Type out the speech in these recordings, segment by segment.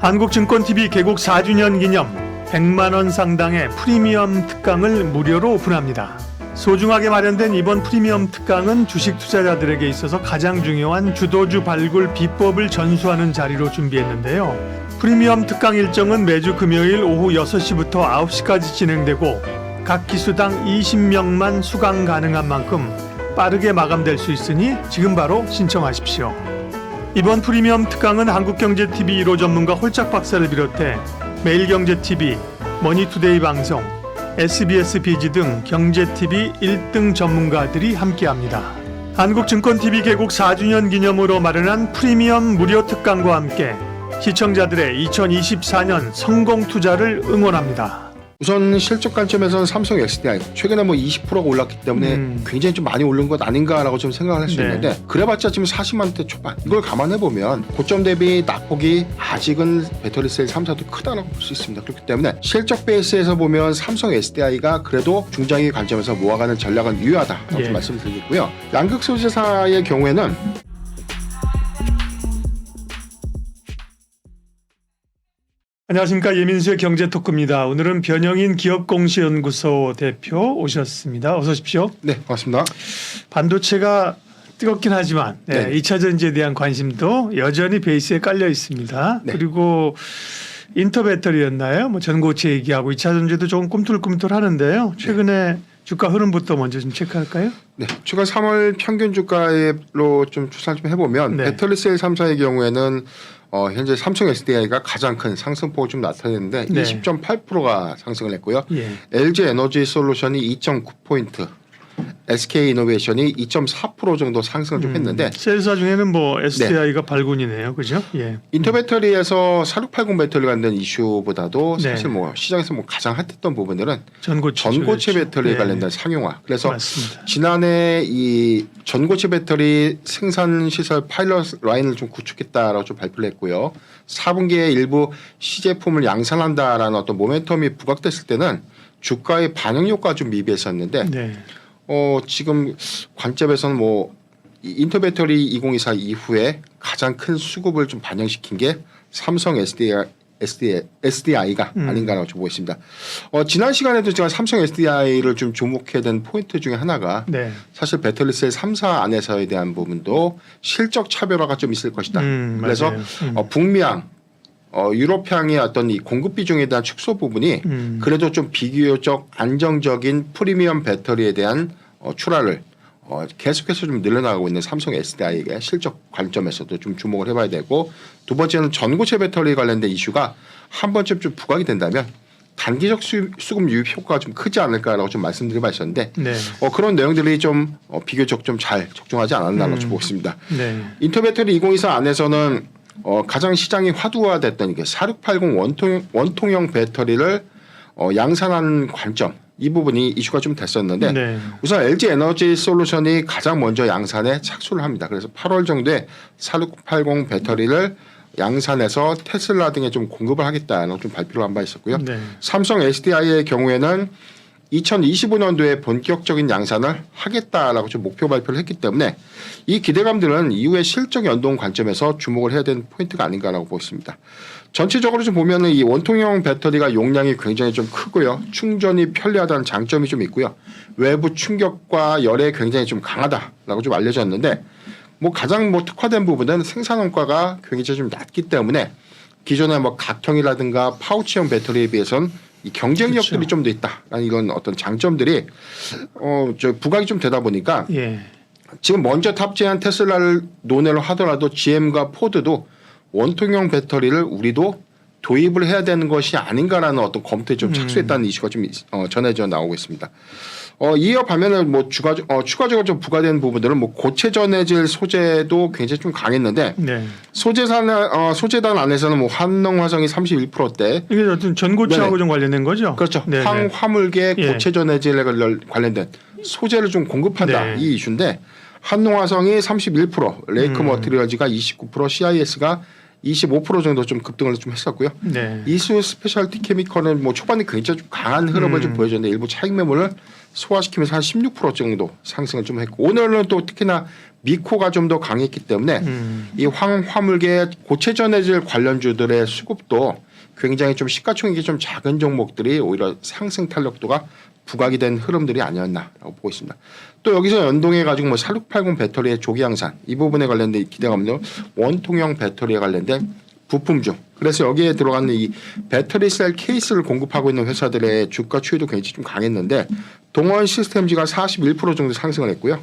한국증권TV 개국 4주년 기념 100만 원 상당의 프리미엄 특강을 무료로 오픈합니다. 소중하게 마련된 이번 프리미엄 특강은 주식 투자자들에게 있어서 가장 중요한 주도주 발굴 비법을 전수하는 자리로 준비했는데요. 프리미엄 특강 일정은 매주 금요일 오후 6시부터 9시까지 진행되고 각 기수당 20명만 수강 가능한 만큼 빠르게 마감될 수 있으니 지금 바로 신청하십시오. 이번 프리미엄 특강은 한국경제TV 1호 전문가 홀짝 박사를 비롯해 매일경제TV, 머니투데이 방송, SBS 비즈 등 경제TV 1등 전문가들이 함께합니다. 한국증권TV 개국 4주년 기념으로 마련한 프리미엄 무료 특강과 함께 시청자들의 2024년 성공 투자를 응원합니다. 우선 실적 관점에서는 삼성 SDI 최근에 뭐 20%가 올랐기 때문에 굉장히 좀 많이 오른 것 아닌가라고 좀 생각을 할 수 있는데 그래봤자 지금 40만대 초반 이걸 감안해보면 고점 대비 낙폭이 아직은 배터리셀 3사도 크다라고 볼 수 있습니다. 그렇기 때문에 실적 베이스에서 보면 삼성 SDI가 그래도 중장기 관점에서 모아가는 전략은 유효하다라고 좀 말씀드리겠고요. 양극소재사의 경우에는 안녕하십니까, 예민수의 경제토크입니다. 오늘은 변영인 기업공시연구소 대표 오셨습니다. 어서 오십시오. 네, 반갑습니다. 반도체가 뜨겁긴 하지만 2차 전지에 대한 관심도 여전히 베이스에 깔려 있습니다. 그리고 인터 배터리였나요? 뭐 전고체 얘기하고 2차 전지도 조금 꿈틀꿈틀 하는데요. 최근에 주가 흐름부터 먼저 좀 체크할까요? 네, 최근 3월 평균 주가로 좀 추산을 좀 해보면 배터리셀 3사의 경우에는 현재 삼성 SDI가 가장 큰 상승폭을 좀 나타냈는데 20.8%가 상승을 했고요. LG 에너지 솔루션이 2.9포인트, SK 이노베이션이 2.4% 정도 상승을 좀 했는데 셀사 중에는 뭐 SDI가 발군이네요, 그죠? 인터 배터리에서 4680 배터리 관련 이슈보다도 사실 뭐 시장에서 뭐 가장 핫했던 부분들은 전고체 배터리 관련된 상용화. 그래서 맞습니다. 지난해 이 전고체 배터리 생산 시설 파일럿 라인을 좀 구축했다라고 좀 발표를 했고요. 4분기에 일부 시제품을 양산한다라는 어떤 모멘텀이 부각됐을 때는 주가의 반영 효과가 좀 미비했었는데 지금 관점에서는 뭐 인터 배터리 2024 이후에 가장 큰 수급을 좀 반영시킨 게 삼성 SDI가 아닌가라고 좀 보고 있습니다. 지난 시간에도 제가 삼성 SDI를 좀 주목해야 되는 포인트 중에 하나가 사실 배터리셀 3사 안에서에 대한 부분도 실적 차별화가 좀 있을 것이다. 그래서 북미향 유럽향의 어떤 이 공급 비중에 대한 축소 부분이 그래도 좀 비교적 안정적인 프리미엄 배터리에 대한 출하를 계속해서 좀 늘어나고 있는 삼성 SDI의 실적 관점에서도 좀 주목을 해봐야 되고, 두 번째는 전고체 배터리 관련된 이슈가 한 번쯤 좀 부각이 된다면 단기적 수급 유입 효과가 좀 크지 않을까라고 좀 말씀드려봐 있었는데 그런 내용들이 좀 비교적 좀 잘 적중하지 않았나라고 좀 보고 있습니다. 인터 배터리 2024 안에서는 가장 시장이 화두화됐던 이게 4680 원통형 배터리를 양산하는 관점, 이 부분이 이슈가 좀 됐었는데 우선 LG 에너지 솔루션이 가장 먼저 양산에 착수를 합니다. 그래서 8월 정도에 4680 배터리를 양산해서 테슬라 등에 좀 공급을 하겠다는 좀 발표를 한 바 있었고요. 삼성 SDI의 경우에는 2025년도에 본격적인 양산을 하겠다라고 좀 목표 발표를 했기 때문에 이 기대감들은 이후에 실적 연동 관점에서 주목을 해야 되는 포인트가 아닌가라고 보고 있습니다. 전체적으로 좀 보면은 이 원통형 배터리가 용량이 굉장히 좀 크고요. 충전이 편리하다는 장점이 좀 있고요. 외부 충격과 열에 굉장히 좀 강하다라고 좀 알려졌는데 뭐 가장 뭐 특화된 부분은 생산 원가가 굉장히 좀 낮기 때문에 기존의 뭐 각형이라든가 파우치형 배터리에 비해서는 이 경쟁력들이 좀 더 있다라는 이런 어떤 장점들이 부각이 좀 되다 보니까 지금 먼저 탑재한 테슬라를 논의를 하더라도 GM과 포드도 원통형 배터리를 우리도 도입을 해야 되는 것이 아닌가라는 어떤 검토에 좀 착수했다는 이슈가 좀 전해져 나오고 있습니다. 이어 반면에 뭐 추가적으로 좀 부과된 부분들은 뭐 고체 전해질 소재도 굉장히 좀 강했는데 소재단 안에서는 뭐 한농화성이 31%대 이게 어떤 전고체하고 좀 관련된 거죠? 그렇죠. 황화물계 고체 전해질에 관련된 소재를 좀 공급한다 이 이슈인데 한농화성이 31%, 레이크 머티리얼즈가 29%, CIS가 25% 정도 좀 급등을 좀 했었고요. 이수 스페셜티 케미컬은 뭐 초반에 굉장히 좀 강한 흐름을 좀 보여줬는데 일부 차익 매물을 소화시키면서 한 16% 정도 상승을 좀 했고 오늘은 또 특히나 미코가 좀 더 강했기 때문에 이 화물계 고체 전해질 관련주들의 수급도 굉장히 좀 시가총액이 좀 작은 종목들이 오히려 상승 탄력도가 부각이 된 흐름들이 아니었나라고 보고 있습니다. 또 여기서 연동해 가지고 뭐 4680 배터리의 조기 양산 이 부분에 관련된 기대감도 원통형 배터리에 관련된 부품주. 그래서 여기에 들어가는 이 배터리 셀 케이스를 공급하고 있는 회사들의 주가 추이도 굉장히 좀 강했는데 동원 시스템즈가 41% 정도 상승을 했고요.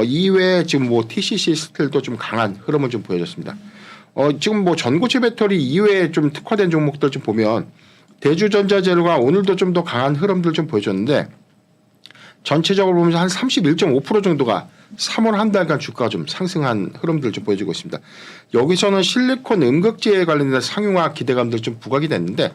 이외에 지금 뭐 TCC 스틸도 좀 강한 흐름을 좀 보여줬습니다. 지금 뭐 전고체 배터리 이외에 좀 특화된 종목들 좀 보면 대주전자재료가 오늘도 좀 더 강한 흐름들 좀 보여줬는데 전체적으로 보면 한 31.5% 정도가 3월 한 달간 주가가 좀 상승한 흐름들 좀 보여주고 있습니다. 여기서는 실리콘 음극재에 관련된 상용화 기대감들 좀 부각이 됐는데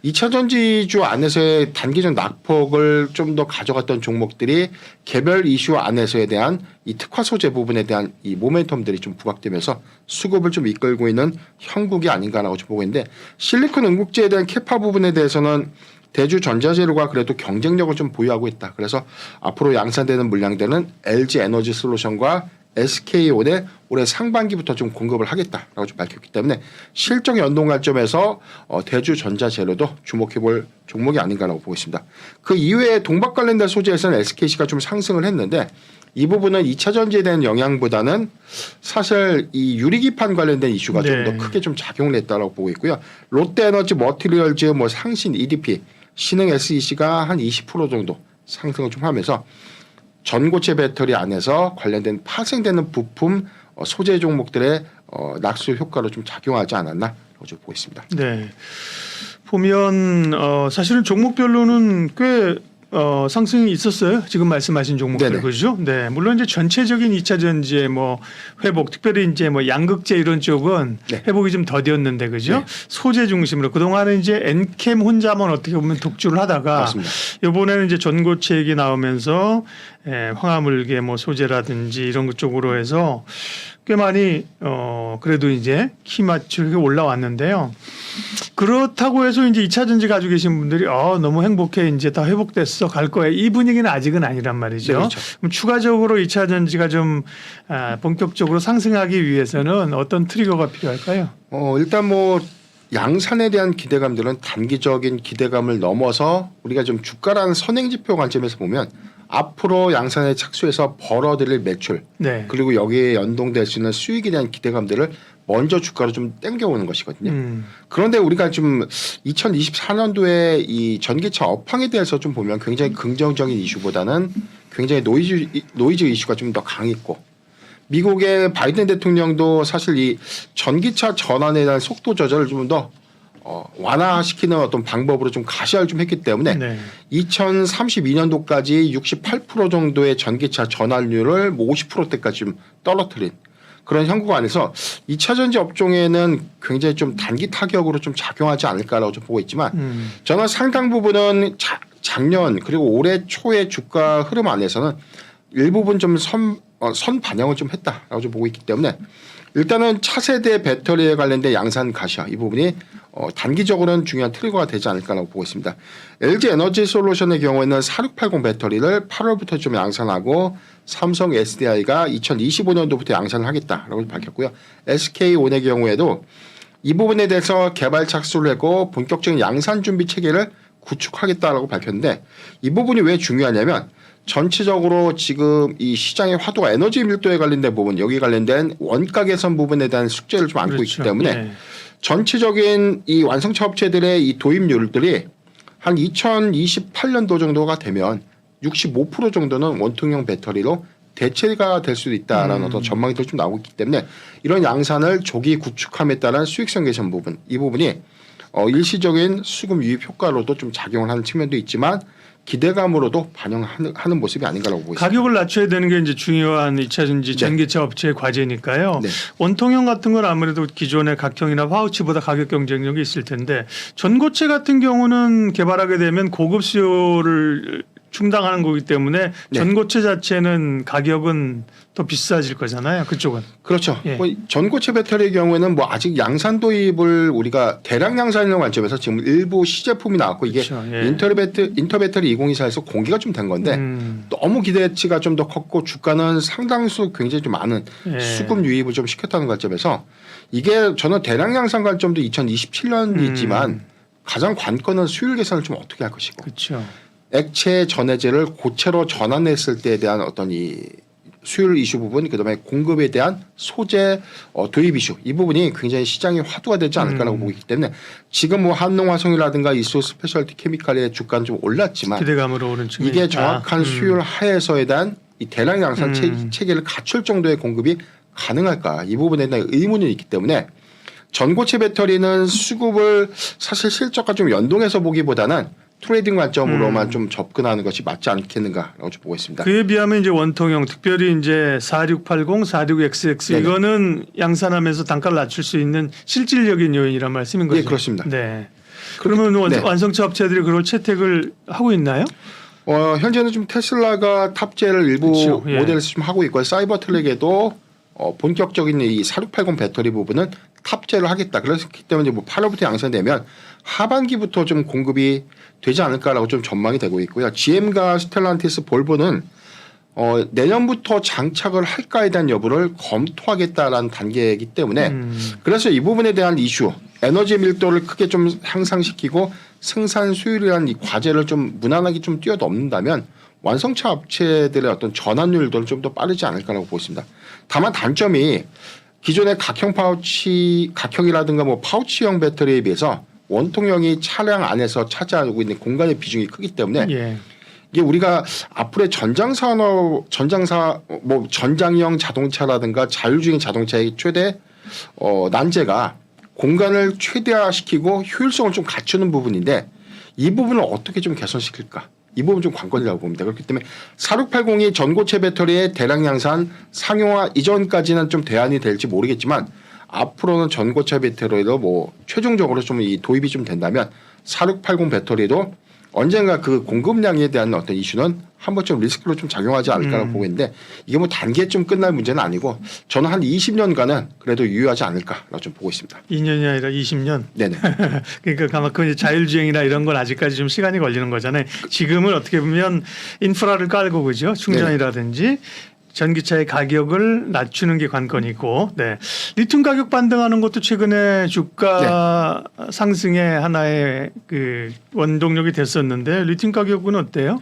2차 전지주 안에서의 단기적 낙폭을 좀 더 가져갔던 종목들이 개별 이슈 안에서에 대한 이 특화 소재 부분에 대한 이 모멘텀들이 좀 부각되면서 수급을 좀 이끌고 있는 형국이 아닌가라고 좀 보고 있는데 실리콘 음극재에 대한 캐파 부분에 대해서는 대주 전자재료가 그래도 경쟁력을 좀 보유하고 있다. 그래서 앞으로 양산되는 물량들은 LG 에너지 솔루션과 SK온에 올해 상반기부터 좀 공급을 하겠다라고 좀 밝혔기 때문에 실적 연동 관점에서 대주 전자재료도 주목해볼 종목이 아닌가라고 보고 있습니다. 그 이외에 동박 관련된 소재에서는 SKC가 좀 상승을 했는데 이 부분은 2차 전지에 대한 영향보다는 사실 이 유리기판 관련된 이슈가 좀 더 크게 좀 작용을 했다라고 보고 있고요. 롯데에너지 머티리얼즈 뭐 상신 EDP 신흥 SEC가 한 20% 정도 상승을 좀 하면서 전고체 배터리 안에서 관련된 파생되는 부품 소재 종목들의 낙수 효과로 좀 작용하지 않았나라고 좀 보고 있습니다. 네, 보면 사실은 종목별로는 꽤 상승이 있었어요. 지금 말씀하신 종목들 네네. 그죠? 네, 물론 이제 전체적인 2차 전지의 뭐 회복, 특별히 이제 뭐 양극재 이런 쪽은 네. 회복이 좀 더디었는데 그죠? 네. 소재 중심으로 그 동안은 이제 엔캠 혼자만 어떻게 보면 독주를 하다가 맞습니다. 이번에는 이제 전고체 얘기 나오면서 황화물계 뭐 소재라든지 이런 것 쪽으로 해서 꽤 많이 그래도 이제 키 맞추게 올라왔는데요. 그렇다고 해서 이제 2차 전지 가지고 계신 분들이 너무 행복해 이제 다 회복됐어 갈 거야 이 분위기는 아직은 아니란 말이죠. 네, 그렇죠. 그럼 추가적으로 2차 전지가 좀 본격적으로 상승하기 위해서는 어떤 트리거가 필요할까요? 일단 뭐 양산에 대한 기대감들은 단기적인 기대감을 넘어서 우리가 좀 주가라는 선행지표 관점에서 보면 앞으로 양산에 착수해서 벌어들일 매출 네. 그리고 여기에 연동될 수 있는 수익에 대한 기대감들을 먼저 주가로 좀 땡겨오는 것이거든요. 그런데 우리가 좀 2024년도에 이 전기차 업황에 대해서 좀 보면 굉장히 긍정적인 이슈보다는 굉장히 노이즈 이슈가 좀 더 강했고 미국의 바이든 대통령도 사실 이 전기차 전환에 대한 속도 조절을 좀 더 완화시키는 어떤 방법으로 좀 가시화를 좀 했기 때문에 네. 2032년도까지 68% 정도의 전기차 전환율을 뭐 50%대까지 좀 떨어뜨린 그런 형국 안에서 2차 전지 업종에는 굉장히 좀 단기 타격으로 좀 작용하지 않을까라고 좀 보고 있지만 저는 상당 부분은 작년 그리고 올해 초의 주가 흐름 안에서는 일부분 좀 선 반영을 좀 했다라고 좀 보고 있기 때문에 일단은 차세대 배터리에 관련된 양산 가시화 이 부분이 단기적으로는 중요한 트리거가 되지 않을까라고 보고 있습니다. LG 에너지 솔루션의 경우에는 4680 배터리를 8월부터 좀 양산하고 삼성 SDI가 2025년도부터 양산을 하겠다라고 밝혔고요. SK온의 경우에도 이 부분에 대해서 개발 착수를 하고 본격적인 양산 준비 체계를 구축하겠다라고 밝혔는데 이 부분이 왜 중요하냐면 전체적으로 지금 이 시장의 화두가 에너지 밀도에 관련된 부분 여기 관련된 원가 개선 부분에 대한 숙제를 좀 안고 있기 때문에 네. 전체적인 이 완성차 업체들의 이 도입률들이 한 2028년도 정도가 되면 65% 정도는 원통형 배터리로 대체가 될 수도 있다라는 어떤 전망들이 좀 나오고 있기 때문에 이런 양산을 조기 구축함에 따른 수익성 개선 부분 이 부분이 일시적인 수급 유입 효과로도 좀 작용을 하는 측면도 있지만 기대감으로도 반영하는 모습이 아닌가라고 보고 있습니다. 가격을 낮춰야 되는 게 이제 중요한 2차 전지 네. 전기차 업체의 과제니까요. 네. 원통형 같은 건 아무래도 기존의 각형이나 파우치보다 가격 경쟁력이 있을 텐데 전고체 같은 경우는 개발하게 되면 고급 수요를 충당하는 거기 때문에 네. 전고체 자체는 가격은 더 비싸질 거잖아요. 그쪽은. 그렇죠. 예. 뭐 전고체 배터리의 경우에는 뭐 아직 양산 도입을 우리가 대량 양산이라는 관점에서 지금 일부 시제품이 나왔고 이게 그렇죠. 예. 인터배터리 2024에서 공개가 좀 된 건데 너무 기대치가 좀 더 컸고 주가는 상당수 굉장히 좀 많은 예. 수급 유입을 좀 시켰다는 관점에서 이게 저는 대량 양산 관점도 2027년이지만 가장 관건은 수율 계산을 좀 어떻게 할 것이고 그렇죠. 액체 전해제를 고체로 전환했을 때에 대한 어떤 이 수율 이슈 부분, 그다음에 공급에 대한 소재 도입 이슈 이 부분이 굉장히 시장이 화두가 되지 않을까라고 보기 때문에 지금 뭐 한농화성이라든가 이소 스페셜티 케미칼의 주가는 좀 올랐지만 기대감으로 오른 측면이 이게 있다. 정확한 수율 하에서에 대한 이 대량 양산 체계를 갖출 정도의 공급이 가능할까 이 부분에 대한 의문이 있기 때문에 전고체 배터리는 수급을 사실 실적과 좀 연동해서 보기보다는 트레이딩 관점으로만 좀 접근하는 것이 맞지 않겠는가라고 좀 보고 있습니다. 그에 비하면 이제 원통형 특별히 이제 4680, 46XX 네네. 이거는 양산하면서 단가를 낮출 수 있는 실질적인 요인이란 말씀인 거죠. 네, 그렇습니다. 네. 그러면 네. 완성차 업체들이 그걸 채택을 하고 있나요? 현재는 좀 테슬라가 탑재를 일부 그렇죠. 예. 모델에서 좀 하고 있고 사이버 트랙에도 본격적인 이 4680 배터리 부분은 탑재를 하겠다. 그렇기 때문에 뭐 8월부터 양산되면 하반기부터 좀 공급이 되지 않을까라고 좀 전망이 되고 있고요. GM과 스텔란티스, 볼보는 내년부터 장착을 할까에 대한 여부를 검토하겠다라는 단계이기 때문에 그래서 이 부분에 대한 이슈, 에너지 밀도를 크게 좀 향상시키고 생산 수율이라는 이 과제를 좀 무난하게 좀 뛰어넘는다면 완성차 업체들의 어떤 전환율도 좀 더 빠르지 않을까라고 보고 있습니다. 다만 단점이 기존의 각형이라든가 뭐 파우치형 배터리에 비해서 원통형이 차량 안에서 차지하고 있는 공간의 비중이 크기 때문에 예. 이게 우리가 앞으로의 전장형 자동차라든가 자율주행 자동차의 최대 난제가 공간을 최대화시키고 효율성을 좀 갖추는 부분인데 이 부분을 어떻게 좀 개선시킬까? 이 부분 좀 관건이라고 봅니다. 그렇기 때문에 4680이 전고체 배터리의 대량 양산 상용화 이전까지는 좀 대안이 될지 모르겠지만 앞으로는 전고체 배터리도 뭐 최종적으로 좀 이 도입이 좀 된다면 4680 배터리도 언젠가 그 공급량에 대한 어떤 이슈는 한 번쯤 리스크로 좀 작용하지 않을까라고 보고 있는데 이게 뭐 단계에 좀 끝날 문제는 아니고 저는 한 20년간은 그래도 유효하지 않을까라고 좀 보고 있습니다. 2년이 아니라 20년. 네네. 그러니까 그만큼 이제 자율주행이나 이런 건 아직까지 좀 시간이 걸리는 거잖아요. 지금은 어떻게 보면 인프라를 깔고 그죠? 충전이라든지 전기차의 가격을 낮추는 게 관건이고, 네. 리튬 가격 반등하는 것도 최근에 주가 상승의 하나의 그 원동력이 됐었는데 리튬 가격은 어때요?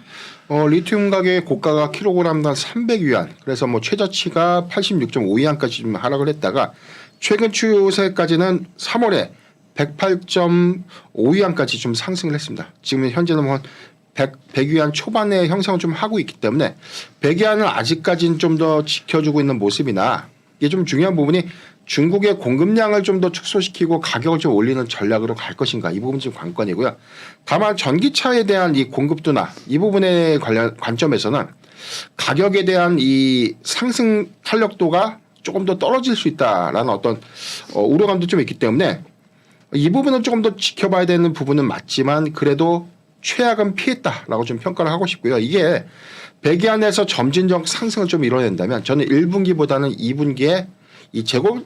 리튬 가격의 고가가 킬로그램당 300위안, 그래서 뭐 최저치가 86.5위안까지 좀 하락을 했다가 최근 추세까지는 3월에 108.5위안까지 좀 상승을 했습니다. 지금 현재는 뭐 100위안 초반에 형성을 좀 하고 있기 때문에 100위안을 아직까지는 좀 더 지켜주고 있는 모습이나 이게 좀 중요한 부분이 중국의 공급량을 좀 더 축소시키고 가격을 좀 올리는 전략으로 갈 것인가 이 부분이 좀 관건이고요. 다만 전기차에 대한 이 공급도나 이 부분의 관점에서는 가격에 대한 이 상승 탄력도가 조금 더 떨어질 수 있다라는 어떤 우려감도 좀 있기 때문에 이 부분은 조금 더 지켜봐야 되는 부분은 맞지만 그래도 최악은 피했다라고 좀 평가를 하고 싶고요. 이게 100위안에서 점진적 상승을 좀 이뤄낸다면 저는 1분기보다는 2분기에 이 재고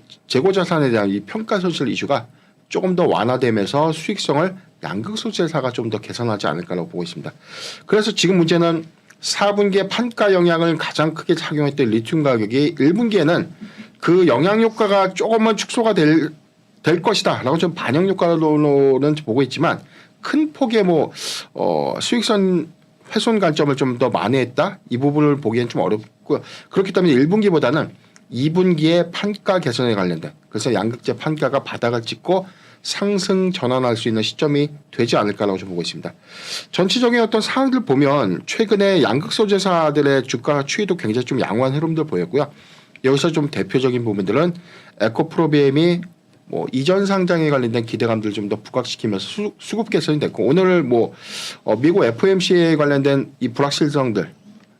자산에 대한 이 평가 손실 이슈가 조금 더 완화되면서 수익성을 양극 소재사가 좀 더 개선하지 않을까라고 보고 있습니다. 그래서 지금 문제는 4분기에 판가 영향을 가장 크게 작용했던 리튬 가격이 1분기에는 그 영향 효과가 조금은 축소가 될 것이다라고 좀 반영 효과로는 보고 있지만 큰 폭의 뭐 수익성 훼손 관점을 좀 더 만회했다 이 부분을 보기엔 좀 어렵고요. 그렇기 때문에 1분기보다는 2분기에 판가 개선에 관련된 그래서 양극재 판가가 바닥을 찍고 상승 전환할 수 있는 시점이 되지 않을까라고 좀 보고 있습니다. 전체적인 어떤 상황들 보면 최근에 양극 소재사들의 주가 추이도 굉장히 좀 양호한 흐름들 보였고요. 여기서 좀 대표적인 부분들은 에코프로비엠이 뭐 이전 상장에 관련된 기대감들 좀 더 부각시키면서 수급 개선이 됐고 오늘 뭐 미국 FOMC에 관련된 이 불확실성들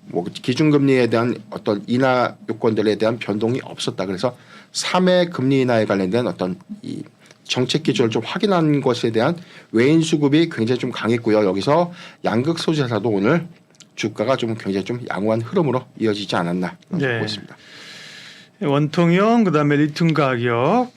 뭐 기준금리에 대한 어떤 인하 요건들에 대한 변동이 없었다. 그래서 3회 금리 인하에 관련된 어떤 이 정책 기조를 좀 확인한 것에 대한 외인 수급이 굉장히 좀 강했고요. 여기서 양극 소재사도 오늘 주가가 좀 굉장히 좀 양호한 흐름으로 이어지지 않았나 보고 있습니다. 원통형 그다음에 리튬 가격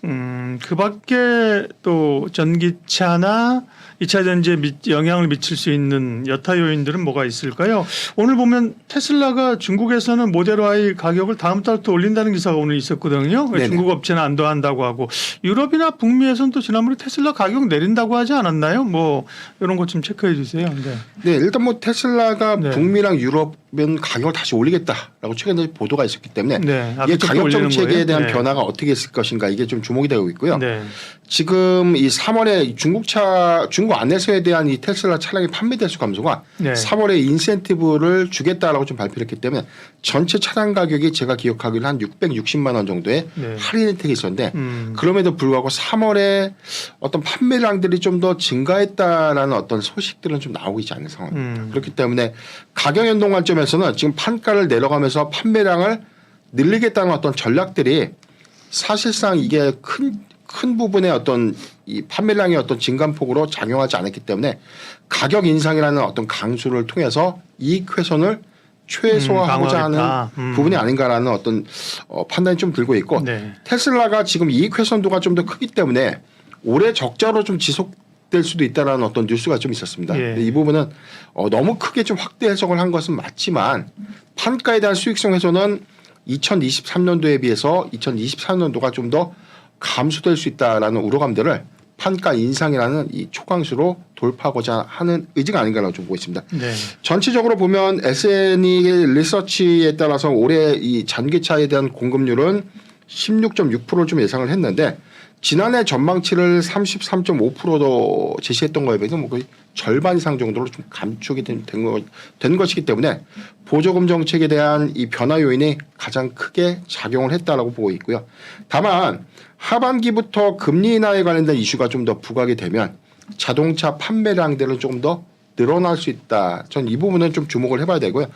그밖에 또 전기차나 2차 전지에 영향을 미칠 수 있는 여타 요인들은 뭐가 있을까요? 오늘 보면 테슬라가 중국에서는 모델 Y 가격을 다음 달부터 올린다는 기사가 오늘 있었거든요. 중국 업체는 안도한다고 하고 유럽이나 북미에서는 또 지난번에 테슬라 가격 내린다고 하지 않았나요? 뭐 이런 것 좀 체크해 주세요. 네, 일단 뭐 테슬라가 북미랑 유럽은 가격을 다시 올리겠다라고 최근에 보도가 있었기 때문에 이게 가격 정책에 대한 변화가 어떻게 있을 것인가 이게 좀 주목이 되고 있고요. 지금 이 3월에 중국 안에서에 대한 이 테슬라 차량의 판매 대수 감소가 3월에 인센티브를 주겠다라고 좀 발표를 했기 때문에 전체 차량 가격이 제가 기억하기로는 한 660만 원 정도의 할인 혜택이 있었는데 그럼에도 불구하고 3월에 어떤 판매량들이 좀 더 증가했다라는 어떤 소식들은 좀 나오고 있지 않은 상황입니다. 그렇기 때문에 가격 연동 관점에서는 지금 판가를 내려가면서 판매량을 늘리겠다는 어떤 전략들이 사실상 이게 큰 부분의 어떤 이 판매량의 어떤 증감폭으로 작용하지 않았기 때문에 가격 인상이라는 어떤 강수를 통해서 이익 훼손을 최소화하고자 하는 부분이 아닌가라는 어떤 판단이 좀 들고 있고 테슬라가 지금 이익 훼손도가 좀 더 크기 때문에 올해 적자로 좀 지속될 수도 있다라는 어떤 뉴스가 좀 있었습니다. 이 부분은 너무 크게 좀 확대 해석을 한 것은 맞지만 판가에 대한 수익성 훼손은 2023년도에 비해서 2024년도가 좀 더 감소될 수 있다라는 우려감들을 판가 인상이라는 이 초강수로 돌파하고자 하는 의지가 아닌가라고 좀 보고 있습니다. 전체적으로 보면 S&P 리서치에 따라서 올해 이 전기차에 대한 공급률은 16.6%를 좀 예상을 했는데 지난해 전망치를 33.5%도 제시했던 거에 비해서 뭐 거의 절반 이상 정도로 좀 감축이 된 것이기 때문에 보조금 정책에 대한 이 변화 요인이 가장 크게 작용을 했다라고 보고 있고요. 다만 하반기부터 금리 인하에 관련된 이슈가 좀 더 부각이 되면 자동차 판매량들은 조금 더 늘어날 수 있다. 전 이 부분은 좀 주목을 해봐야 되고요.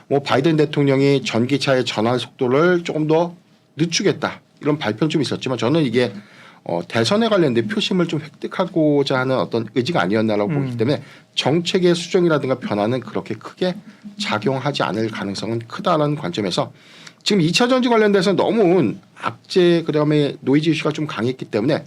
뭐 바이든 대통령이 전기차의 전환 속도를 조금 더 늦추겠다 이런 발표는 좀 있었지만 저는 이게 대선에 관련된 표심을 좀 획득하고자 하는 어떤 의지가 아니었나라고 보기 때문에 정책의 수정이라든가 변화는 그렇게 크게 작용하지 않을 가능성은 크다라는 관점에서 지금 2차 전지 관련돼서 너무 악재 그다음에 노이즈 이슈가 좀 강했기 때문에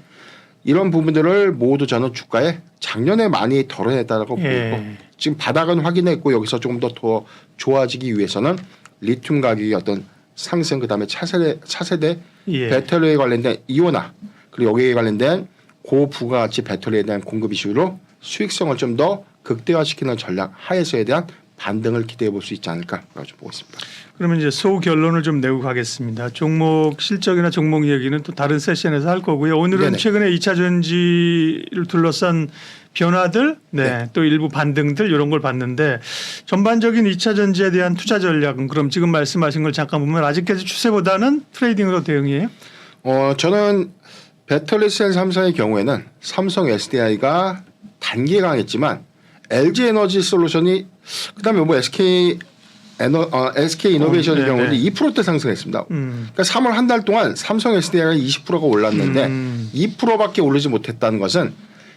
이런 부분들을 모두 저는 주가에 작년에 많이 덜어냈다고 보고 있고 지금 바닥은 확인했고 여기서 조금 더 좋아지기 위해서는 리튬 가격의 어떤 상승 그다음에 차세대 배터리에 관련된 이온화 그리고 여기에 관련된 고부가가치 배터리에 대한 공급 이슈로 수익성을 좀 더 극대화시키는 전략 하에서에 대한 반등을 기대해 볼 수 있지 않을까라고 좀 보고 있습니다. 그러면 이제 소결론을 좀 내고 가겠습니다. 종목 실적이나 종목 얘기는 또 다른 세션에서 할 거고요. 오늘은 최근에 2차 전지를 둘러싼 변화들, 또 일부 반등들 이런 걸 봤는데 전반적인 2차 전지에 대한 투자 전략은 그럼 지금 말씀하신 걸 잠깐 보면 아직까지 추세보다는 트레이딩으로 대응이에요? 저는 배터리셀 3사의 경우에는 삼성 SDI가 단기에 강했지만 LG 에너지 솔루션이 그다음에 뭐 SK 이노베이션의 경우는 2%대 상승했습니다. 그러니까 3월 한 달 동안 삼성 SDI가 20%가 올랐는데 2%밖에 오르지 못했다는 것은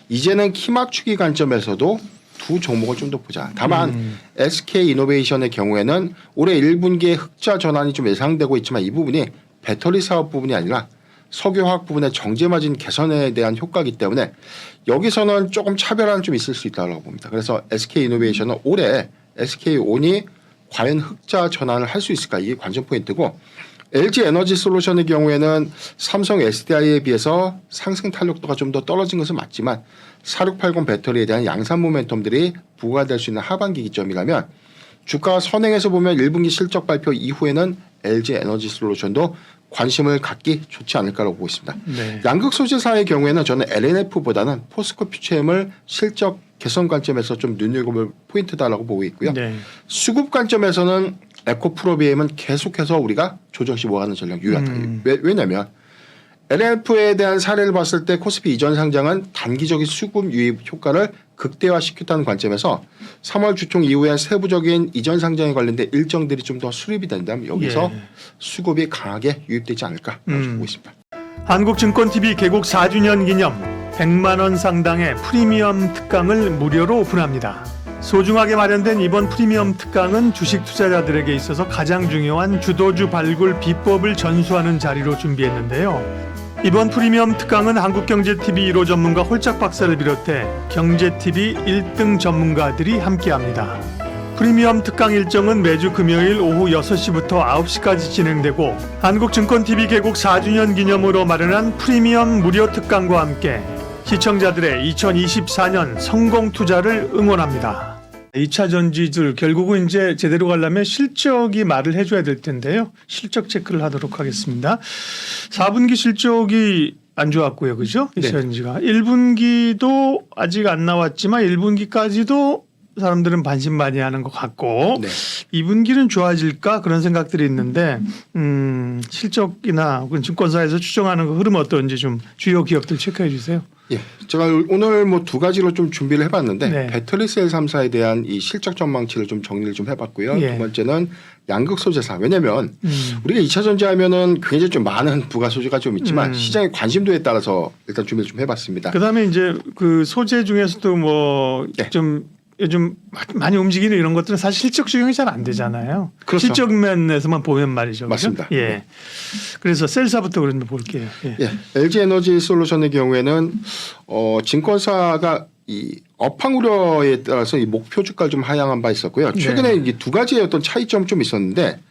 이제는 키맞추기 관점에서도 두 종목을 좀 더 보자. 다만 SK 이노베이션의 경우에는 올해 1분기에 흑자 전환이 좀 예상되고 있지만 이 부분이 배터리 사업 부분이 아니라 석유화학 부분의 정제마진 개선에 대한 효과이기 때문에 여기서는 조금 차별화는 좀 있을 수 있다고 봅니다. 그래서 SK 이노베이션은 올해 SK온이 과연 흑자 전환을 할 수 있을까 이게 관전 포인트고 LG 에너지 솔루션의 경우에는 삼성 SDI에 비해서 상승 탄력도가 좀 더 떨어진 것은 맞지만 4680 배터리에 대한 양산 모멘텀들이 부과될 수 있는 하반기 기점이라면 주가 선행에서 보면 1분기 실적 발표 이후에는 LG 에너지 솔루션도 관심을 갖기 좋지 않을까라고 보고 있습니다. 양극 소재사의 경우에는 저는 LNF보다는 포스코 퓨처엠을 실적 개선 관점에서 좀 눈여겨볼 포인트다라고 보고 있고요. 수급 관점에서는 에코프로비엠은 계속해서 우리가 조정시 모아가는 전략 유효하다. 왜냐하면 LNF에 대한 사례를 봤을 때 코스피 이전 상장은 단기적인 수급 유입 효과를 극대화시켰다는 관점에서 3월 주총 이후에 세부적인 이전 상장에 관련된 일정들이 좀 더 수립이 된다면 여기서 수급이 강하게 유입되지 않을까 보고 있습니다. 한국증권TV 개국 4주년 기념 100만 원 상당의 프리미엄 특강을 무료로 오픈합니다. 소중하게 마련된 이번 프리미엄 특강은 주식 투자자들에게 있어서 가장 중요한 주도주 발굴 비법을 전수하는 자리로 준비했는데요. 이번 프리미엄 특강은 한국경제TV 1호 전문가 홀짝 박사를 비롯해 경제TV 1등 전문가들이 함께합니다. 프리미엄 특강 일정은 매주 금요일 오후 6시부터 9시까지 진행되고 한국증권TV 개국 4주년 기념으로 마련한 프리미엄 무료 특강과 함께 시청자들의 2024년 성공 투자를 응원합니다. 2차 전지들 결국은 이제 제대로 가려면 실적이 말을 해줘야 될 텐데요. 실적 체크를 하도록 하겠습니다. 4분기 실적이 안 좋았고요. 그죠? 2차 전지가. 1분기도 아직 안 나왔지만 1분기까지도 사람들은 반신반의하는 것 같고 2분기는 좋아질까 그런 생각들이 있는데 실적이나 증권사에서 추정하는 그 흐름 어떤지 좀 주요 기업들 체크해 주세요. 예, 제가 오늘 뭐 두 가지로 좀 준비를 해봤는데 배터리셀 3사에 대한 이 실적 전망치를 좀 정리를 좀 해봤고요. 두 번째는 양극 소재사. 왜냐하면 우리가 2차 전지하면은 굉장히 좀 많은 부가 소재가 좀 있지만 시장의 관심도에 따라서 일단 준비를 좀 해봤습니다. 그다음에 이제 그 소재 중에서도 뭐 좀 요즘 많이 움직이는 이런 것들은 사실 실적 적용이 잘 안 되잖아요. 그렇죠. 실적 면에서만 보면 말이죠. 맞습니다. 그렇죠? 예. 그래서 셀사부터 그런데 볼게요. 예. LG 에너지 솔루션의 경우에는 증권사가 이 업황 우려에 따라서 이 목표 주가를 좀 하향한 바 있었고요. 최근에 이게 두 가지의 어떤 차이점 좀 있었는데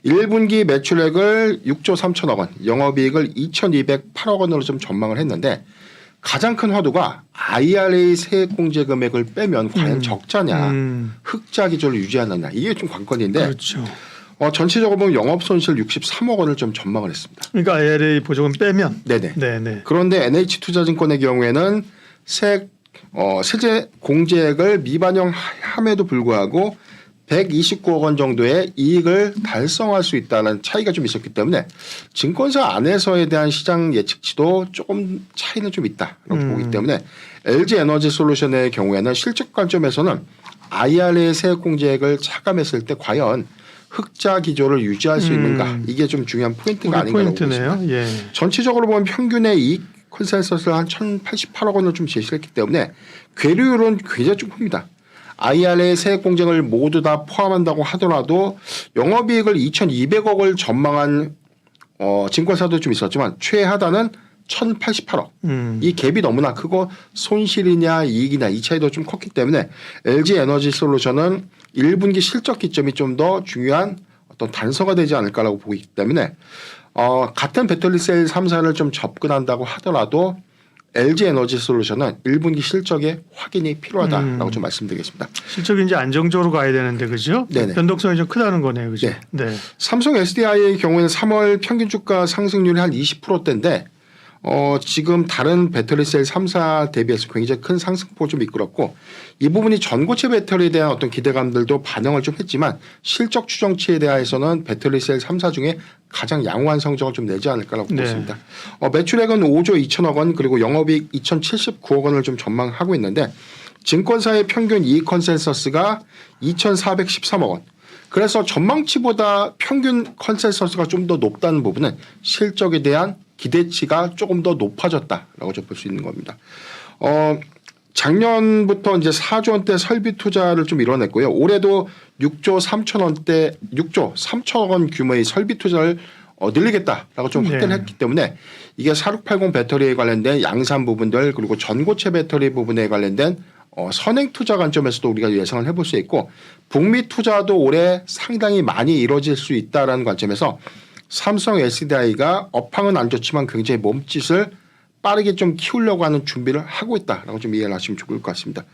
1분기 매출액을 6조 3천억 원, 영업이익을 2,208억 원으로 좀 전망을 했는데 가장 큰 화두가 IRA 세액 공제 금액을 빼면 과연 적자냐, 흑자 기조를 유지하느냐 이게 좀 관건인데 그렇죠. 전체적으로 보면 영업 손실 63억 원을 좀 전망을 했습니다. 그러니까 IRA 보조금 빼면. 네네. 그런데 NH투자증권의 경우에는 세제 공제액을 미반영함에도 불구하고 129억 원 정도의 이익을 달성할 수 있다는 차이가 좀 있었기 때문에 증권사 안에서에 대한 시장 예측치도 조금 차이는 좀 있다라고 보기 때문에 LG 에너지 솔루션의 경우에는 실적 관점에서는 IRA 세액 공제액을 차감했을 때 과연 흑자 기조를 유지할 수 있는가 이게 좀 중요한 포인트가 아닌가라고 보겠습니다. 예. 전체적으로 보면 평균의 이익 컨센서스를 한 1,088억 원을 좀 제시를 했기 때문에 괴류율은 굉장히 좀 큽니다. IRA 세액 공제를 모두 다 포함한다고 하더라도 영업이익을 2,200억을 전망한 증권사도 좀 있었지만 최하단은 1,088억. 이 갭이 너무나 크고 손실이냐 이익이냐 이 차이도 좀 컸기 때문에 LG 에너지 솔루션은 1분기 실적 기점이 좀 더 중요한 어떤 단서가 되지 않을까라고 보기 때문에 같은 배터리셀 3사를 좀 접근한다고 하더라도 LG 에너지 솔루션은 1분기 실적의 확인이 필요하다라고 좀 말씀드리겠습니다. 실적이 이제 안정적으로 가야 되는데 그죠? 네네. 변동성이 좀 크다는 거네요. 그죠? 네. 삼성 SDI의 경우에는 3월 평균 주가 상승률이 한 20%대인데 지금 다른 배터리셀 3사 대비해서 굉장히 큰 상승폭을 좀 이끌었고 이 부분이 전고체 배터리에 대한 어떤 기대감들도 반영을 좀 했지만 실적 추정치에 대해서는 배터리셀 3사 중에 가장 양호한 성적을 좀 내지 않을까라고 보고 있습니다. 매출액은 5조 2천억 원 그리고 영업이익 2,079억 원을 좀 전망하고 있는데 증권사의 평균 이익 컨센서스가 2,413억 원. 그래서 전망치보다 평균 컨센서스가 좀 더 높다는 부분은 실적에 대한 기대치가 조금 더 높아졌다라고 좀 볼 수 있는 겁니다. 작년부터 이제 4조 원대 설비 투자를 좀 이뤄냈고요. 올해도 6조 3천억 원 규모의 설비 투자를 늘리겠다라고 좀 확대를 했기 때문에 이게 4680 배터리에 관련된 양산 부분들 그리고 전고체 배터리 부분에 관련된 선행 투자 관점에서도 우리가 예상을 해볼 수 있고 북미 투자도 올해 상당히 많이 이루어질 수 있다라는 관점에서 삼성 SDI가 업황은 안 좋지만 굉장히 몸짓을 빠르게 좀 키우려고 하는 준비를 하고 있다라고 좀 이해를 하시면 좋을 것 같습니다.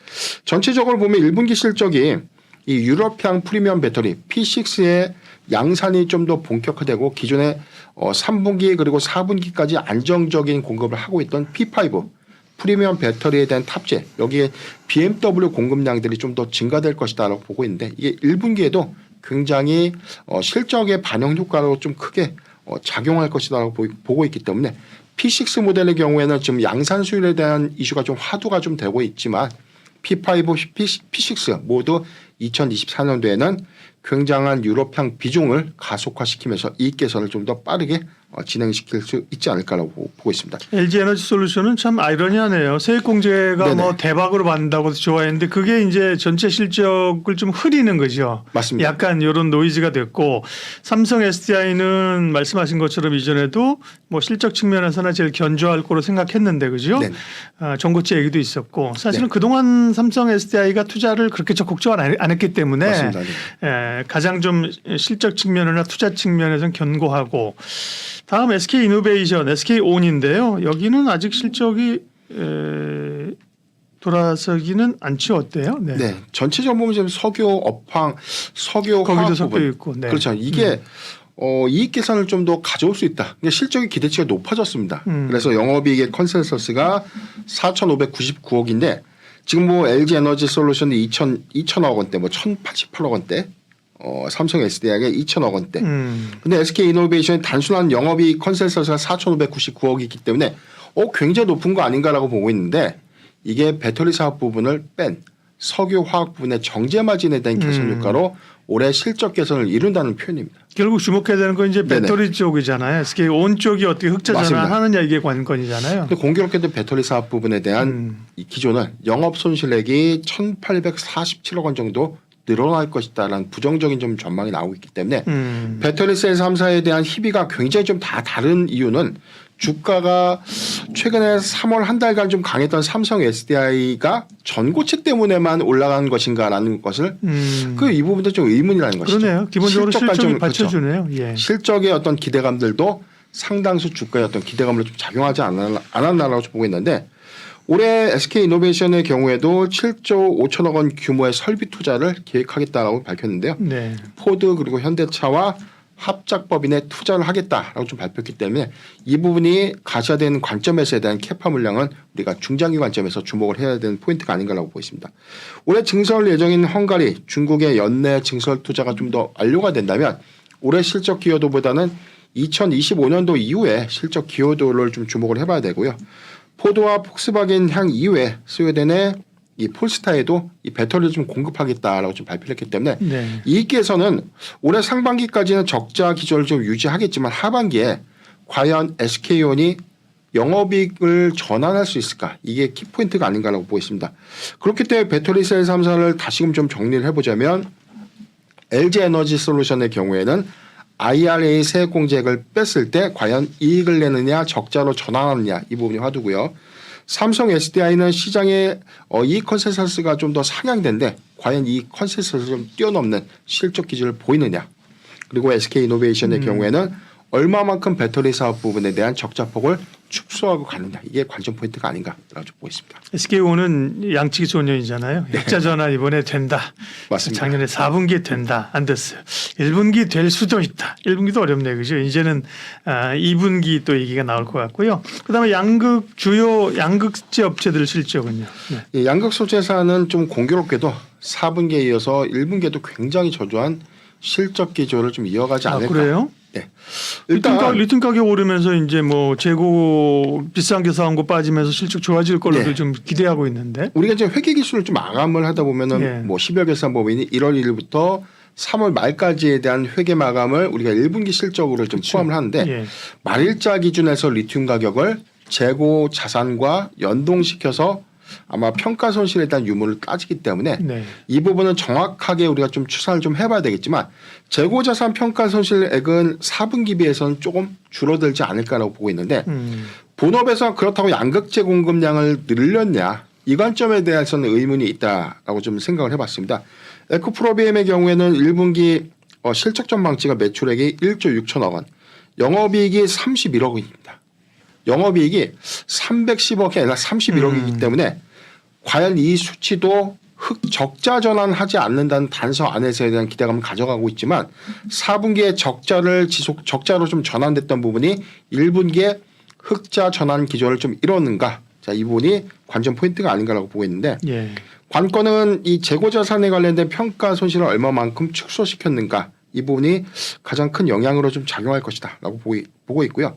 전체적으로 보면 1분기 실적이 이 유럽향 프리미엄 배터리 P6의 양산이 좀 더 본격화되고 기존에 3분기 그리고 4분기까지 안정적인 공급을 하고 있던 P5 프리미엄 배터리에 대한 탑재 여기에 BMW 공급량들이 좀 더 증가될 것이다라고 보고 있는데 이게 1분기에도 굉장히 실적의 반영 효과로 좀 크게 작용할 것이다라고 보고 있기 때문에 P6 모델의 경우에는 지금 양산 수율에 대한 이슈가 좀 화두가 좀 되고 있지만 P5, P6 모두 2024년도에는 굉장한 유럽향 비중을 가속화시키면서 이익 개선을 좀 더 빠르게 진행시킬 수 있지 않을까라고 보고 있습니다. LG 에너지 솔루션은 참 아이러니하네요. 세액공제가 네네. 뭐 대박으로 받는다고 좋아했는데 그게 이제 전체 실적을 좀 흐리는 거죠. 맞습니다. 약간 이런 노이즈가 됐고 삼성 SDI는 말씀하신 것처럼 이전에도 뭐 실적 측면에서나 제일 견조할 거로 생각했는데 그죠? 네네. 전고체 얘기도 있었고 사실은 네. 그동안 삼성 SDI가 투자를 그렇게 적극적으로 안 했기 때문에 맞습니다. 네. 가장 좀 실적 측면이나 투자 측면에서는 견고하고 다음 SK 이노베이션, SK 온인데요. 여기는 아직 실적이 돌아서기는 않죠. 어때요? 네. 전체적으로 보면 지금 석유, 업황, 석유, 거기도 화학 섞여 부분. 있고. 네. 그렇죠. 이게 이익 개선을 좀 더 가져올 수 있다. 그러니까 실적의 기대치가 높아졌습니다. 그래서 영업이익의 컨센서스가 4,599억인데 지금 뭐 LG 에너지 솔루션이 2,000억 원대, 뭐 1,088억 원대, 삼성 SDI가 2,000억 원대. 근데 SK 이노베이션이 단순한 영업이익 컨센서스가 4,599억이기 때문에 굉장히 높은 거 아닌가라고 보고 있는데 이게 배터리 사업 부분을 뺀 석유 화학 부분의 정제 마진에 대한 개선 효과로 올해 실적 개선을 이룬다는 표현입니다. 결국 주목해야 되는 건 이제 배터리 네네. 쪽이잖아요. SK 온 쪽이 어떻게 흑자 맞습니다. 전환하느냐 이게 관건이잖아요. 근데 공교롭게도 배터리 사업 부분에 대한 이 기조는 영업 손실액이 1,847억 원 정도 늘어날 것이다라는 부정적인 좀 전망이 나오고 있기 때문에 배터리 셀 3사에 대한 희비가 굉장히 좀 다 다른 이유는 주가가 최근에 3월 한 달간 좀 강했던 삼성 SDI가 전고체 때문에만 올라간 것인가라는 것을 이 부분도 좀 의문이라는 것이죠. 그러네요. 기본적으로 실적 실적이 관점, 받쳐주네요. 그렇죠. 예. 실적의 어떤 기대감들도 상당수 주가의 어떤 기대감을 좀 작용하지 않았나라고 보고 있는데 올해 SK 이노베이션의 경우에도 7조 5천억 원 규모의 설비 투자를 계획하겠다라고 밝혔는데요. 네. 포드 그리고 현대차와 합작법인에 투자를 하겠다라고 좀 발표했기 때문에 이 부분이 가셔야 되는 관점에서에 대한 캐파 물량은 우리가 중장기 관점에서 주목을 해야 되는 포인트가 아닌가라고 보겠습니다. 올해 증설 예정인 헝가리, 중국의 연내 증설 투자가 좀 더 완료가 된다면 올해 실적 기여도보다는 2025년도 이후에 실적 기여도를 좀 주목을 해봐야 되고요. 포드와 폭스바겐 향 이후에 스웨덴의 이 폴스타에도 이 배터리를 좀 공급하겠다라고 좀 발표를 했기 때문에 네. 이익 개선은 올해 상반기까지는 적자 기조를 좀 유지하겠지만 하반기에 과연 SK온이 영업이익을 전환할 수 있을까? 이게 키포인트가 아닌가라고 보겠습니다. 그렇기 때문에 배터리 셀 3사를 다시금 좀 정리를 해보자면 LG 에너지 솔루션의 경우에는 IRA 세액 공제액을 뺐을 때 과연 이익을 내느냐 적자로 전환하느냐 이 부분이 화두고요. 삼성 SDI는 시장의 이익 컨센서스가 좀 더 상향된데 과연 이 컨센서스를 좀 뛰어넘는 실적 기질을 보이느냐. 그리고 SK 이노베이션의 경우에는 얼마만큼 배터리 사업 부분에 대한 적자폭을 축소하고 가느냐. 이게 관전 포인트가 아닌가라고 보고 있습니다. SK온은 양치기 소년이잖아요. 흑자 전환 이번에 된다. 맞습니다. 작년에 4분기 된다. 안 됐어요. 1분기 될 수도 있다. 1분기도 어렵네요. 그죠? 이제는 2분기 또 얘기가 나올 것 같고요. 그다음에 주요 양극재 업체들 실적은요. 네. 이 양극 소재사는 좀 공교롭게도 4분기에 이어서 1분기에도 굉장히 저조한 실적 기조를 좀 이어가지 않을까. 그래요? 네. 리튬 가격 오르면서 이제 뭐 재고 비싼 게 사온 거 빠지면서 실적 좋아질 걸로도 네. 좀 기대하고 있는데. 우리가 이제 회계 기술을 좀 마감을 하다 보면은 네. 뭐 12월 결산법인이 1월 1일부터 3월 말까지에 대한 회계 마감을 우리가 1분기 실적으로 좀 포함을 하는데 예. 말일자 기준에서 리튬 가격을 재고 자산과 연동시켜서 아마 평가 손실에 대한 유무를 따지기 때문에 네. 이 부분은 정확하게 우리가 좀 추산을 좀 해봐야 되겠지만 재고 자산 평가 손실액은 4분기 비해서는 조금 줄어들지 않을까라고 보고 있는데 본업에서 그렇다고 양극재 공급량을 늘렸냐 이 관점에 대해서는 의문이 있다라고 좀 생각을 해봤습니다. 에코프로비엠의 경우에는 1분기 실적 전망치가 매출액이 1조 6천억 원, 영업이익이 31억 원입니다. 영업이익이 310억이 아니라 31억이기 때문에 과연 이 수치도 적자 전환하지 않는다는 단서 안에서에 대한 기대감을 가져가고 있지만 4분기에 적자로 좀 전환됐던 부분이 1분기에 흑자 전환 기조를 좀 이뤘는가. 자, 이 부분이 관전 포인트가 아닌가라고 보고 있는데 예. 관건은 이 재고 자산에 관련된 평가 손실을 얼마만큼 축소시켰는가. 이 부분이 가장 큰 영향으로 좀 작용할 것이다라고 보고 있고요.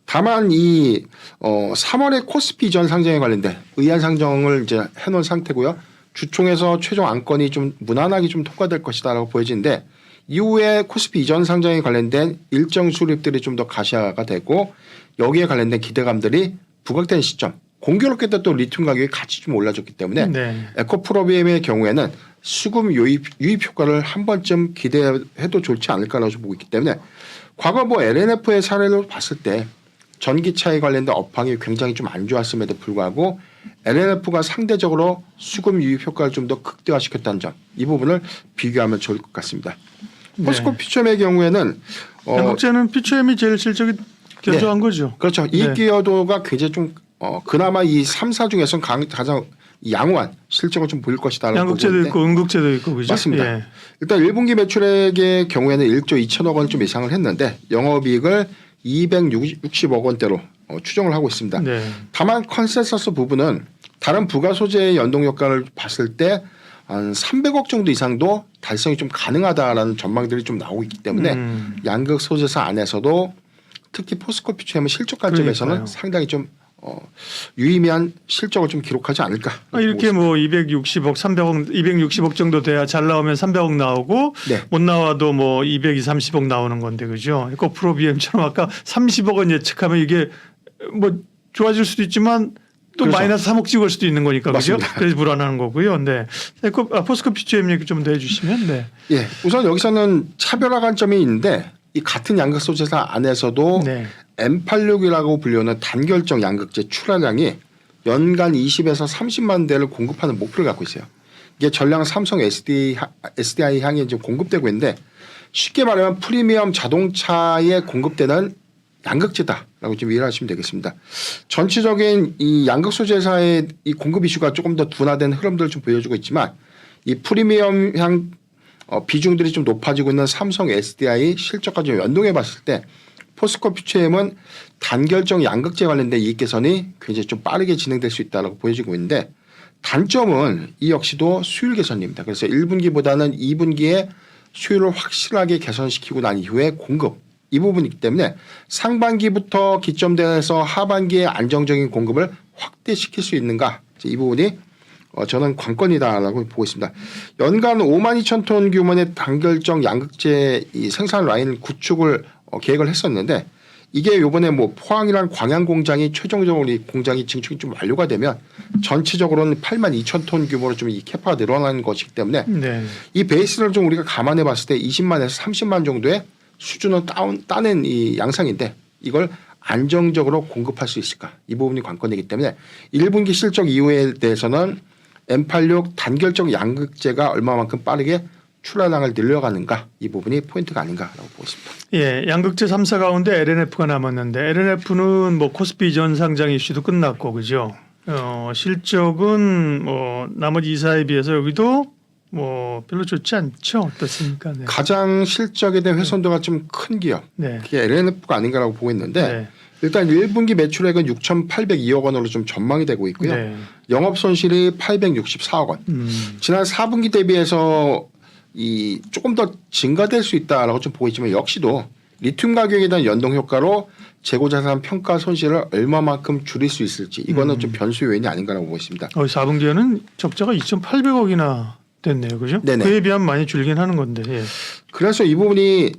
다만 이 3월에 코스피 이전 상장에 관련된 의안 상정을 이제 해놓은 상태고요. 주총에서 최종 안건이 좀 무난하게 좀 통과될 것이다라고 보여지는데 이후에 코스피 이전 상장에 관련된 일정 수립들이 좀 더 가시화가 되고 여기에 관련된 기대감들이 부각된 시점. 공교롭게도 또 리튬 가격이 같이 좀 올라졌기 때문에 네. 에코프로비엠의 경우에는 수급 유입 효과를 한 번쯤 기대해도 좋지 않을까라고 보고 있기 때문에 과거 뭐 LNF의 사례로 봤을 때 전기차에 관련된 업황이 굉장히 좀 안 좋았음에도 불구하고 LNF가 상대적으로 수급 유입 효과를 좀 더 극대화시켰다는 점, 이 부분을 비교하면 좋을 것 같습니다. 포스코 네. 피처엠의 경우에는 양극재는 피처엠이 제일 실적이 견조한 네. 거죠. 그렇죠. 이익 기여도가 굉장히 좀 그나마 이 3사 중에서는 가장 양호한 실적을 좀 보일 것이다라고 양극재도 있고 음극재도 있고 그죠? 맞습니다. 예. 일단 1분기 매출액의 경우에는 1조 2천억 원 좀 예상을 했는데 영업이익을 260억 원대로 추정을 하고 있습니다. 네. 다만 컨센서스 부분은 다른 부가 소재의 연동 효과를 봤을 때 한 300억 정도 이상도 달성이 좀 가능하다라는 전망들이 좀 나오고 있기 때문에 양극 소재사 안에서도 특히 포스코 피처엠은 실적 관점에서는 그러니까요. 상당히 좀 유의미한 실적을 좀 기록하지 않을까. 이렇게 뭐 260억, 300억, 260억 정도 돼야 잘 나오면 300억 나오고 네. 못 나와도 뭐 220, 30억 나오는 건데 그죠? 에코프로비엠처럼 아까 30억 원 예측하면 이게 뭐 좋아질 수도 있지만 또 그렇죠. 마이너스 3억 찍을 수도 있는 거니까 그죠? 맞습니다. 그래서 불안한 거고요. 네. 포스코 피처엠 얘기 좀 더 해주시면 네. 예, 우선 여기서는 차별화 관점이 있는데 이 같은 양극 소재사 안에서도 네. M86이라고 불리는 단결정 양극재 출하량이 연간 20에서 30만 대를 공급하는 목표를 갖고 있어요. 이게 전량 삼성 SDI 향에 이제 공급되고 있는데 쉽게 말하면 프리미엄 자동차에 공급되는 양극재다라고 좀 이해하시면 되겠습니다. 전체적인 이 양극 소재사의 이 공급 이슈가 조금 더 둔화된 흐름들을 좀 보여주고 있지만 이 프리미엄향 비중들이 좀 높아지고 있는 삼성 SDI 실적과 좀 연동해 봤을 때 포스코 피처엠은 단결정 양극재 관련된 이익 개선이 굉장히 좀 빠르게 진행될 수 있다고 보여지고 있는데 단점은 이 역시도 수율 개선입니다. 그래서 1분기보다는 2분기에 수율을 확실하게 개선시키고 난 이후에 공급 이 부분이기 때문에 상반기부터 기점돼서 하반기에 안정적인 공급을 확대시킬 수 있는가 이 부분이 저는 관건이다라고 보고 있습니다. 연간 5만 2천 톤 규모의 단결정 양극재 이 생산 라인 구축을 계획을 했었는데 이게 요번에 뭐 포항이랑 광양 공장이 최종적으로 이 공장이 증축이 좀 완료가 되면 전체적으로는 8만 2천 톤 규모로 좀 이 캐파가 늘어나는 것이기 때문에 네. 이 베이스를 좀 우리가 감안해 봤을 때 20만에서 30만 정도의 수준을 따낸 이 양상인데 이걸 안정적으로 공급할 수 있을까 이 부분이 관건이기 때문에 1분기 실적 이후에 대해서는 M86 단결적 양극재가 얼마만큼 빠르게 출하량을 늘려가는가 이 부분이 포인트가 아닌가라고 보고 있습니다. 예, 양극재 3사 가운데 LNF가 남았는데 LNF는 뭐 코스피 전 상장 이슈도 끝났고 그죠? 실적은 뭐 나머지 2사에 비해서 여기도 뭐 별로 좋지 않죠. 어떻습니까? 네. 가장 실적에 대한 훼손도가 좀 큰 기업 네. 그게 LNF가 아닌가라고 보고 있는데 네. 일단 1분기 매출액은 6,802억 원으로 좀 전망이 되고 있고요. 네. 영업 손실이 864억 원. 지난 4분기 대비해서 이 조금 더 증가될 수 있다라고 좀 보고 있지만 역시도 리튬 가격에 대한 연동 효과로 재고자산 평가 손실을 얼마만큼 줄일 수 있을지 이거는 좀 변수 요인이 아닌가라고 보고 있습니다. 4분기에는 적자가 2,800억이나 됐네요, 그죠? 네네. 그에 비하면 많이 줄긴 하는 건데. 예. 그래서 이 부분이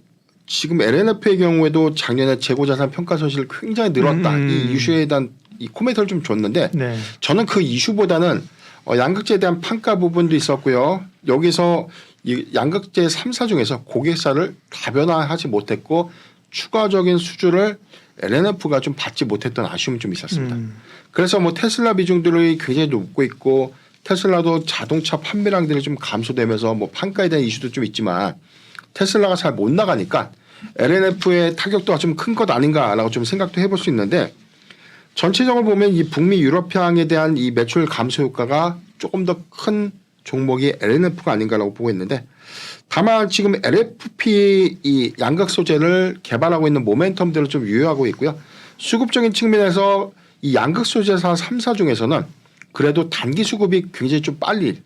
지금 LNF의 경우에도 작년에 재고자산 평가 손실이 굉장히 늘었다. 이 이슈에 대한 이 코멘트를 좀 줬는데 네. 저는 그 이슈보다는 양극재에 대한 판가 부분도 있었고요. 여기서 이 양극재 3사 중에서 고객사를 다변화하지 못했고 추가적인 수주를 LNF가 좀 받지 못했던 아쉬움이 좀 있었습니다. 그래서 뭐 테슬라 비중들이 굉장히 높고 있고 테슬라도 자동차 판매량들이 좀 감소되면서 뭐 판가에 대한 이슈도 좀 있지만 테슬라가 잘 못 나가니까 LNF의 타격도가 좀 큰 것 아닌가라고 좀 생각도 해볼 수 있는데 전체적으로 보면 이 북미 유럽향에 대한 이 매출 감소 효과가 조금 더 큰 종목이 LNF가 아닌가라고 보고 있는데 다만 지금 LFP 이 양극 소재를 개발하고 있는 모멘텀들을 좀 유효하고 있고요. 수급적인 측면에서 이 양극 소재사 3사 중에서는 그래도 단기 수급이 굉장히 좀 빨리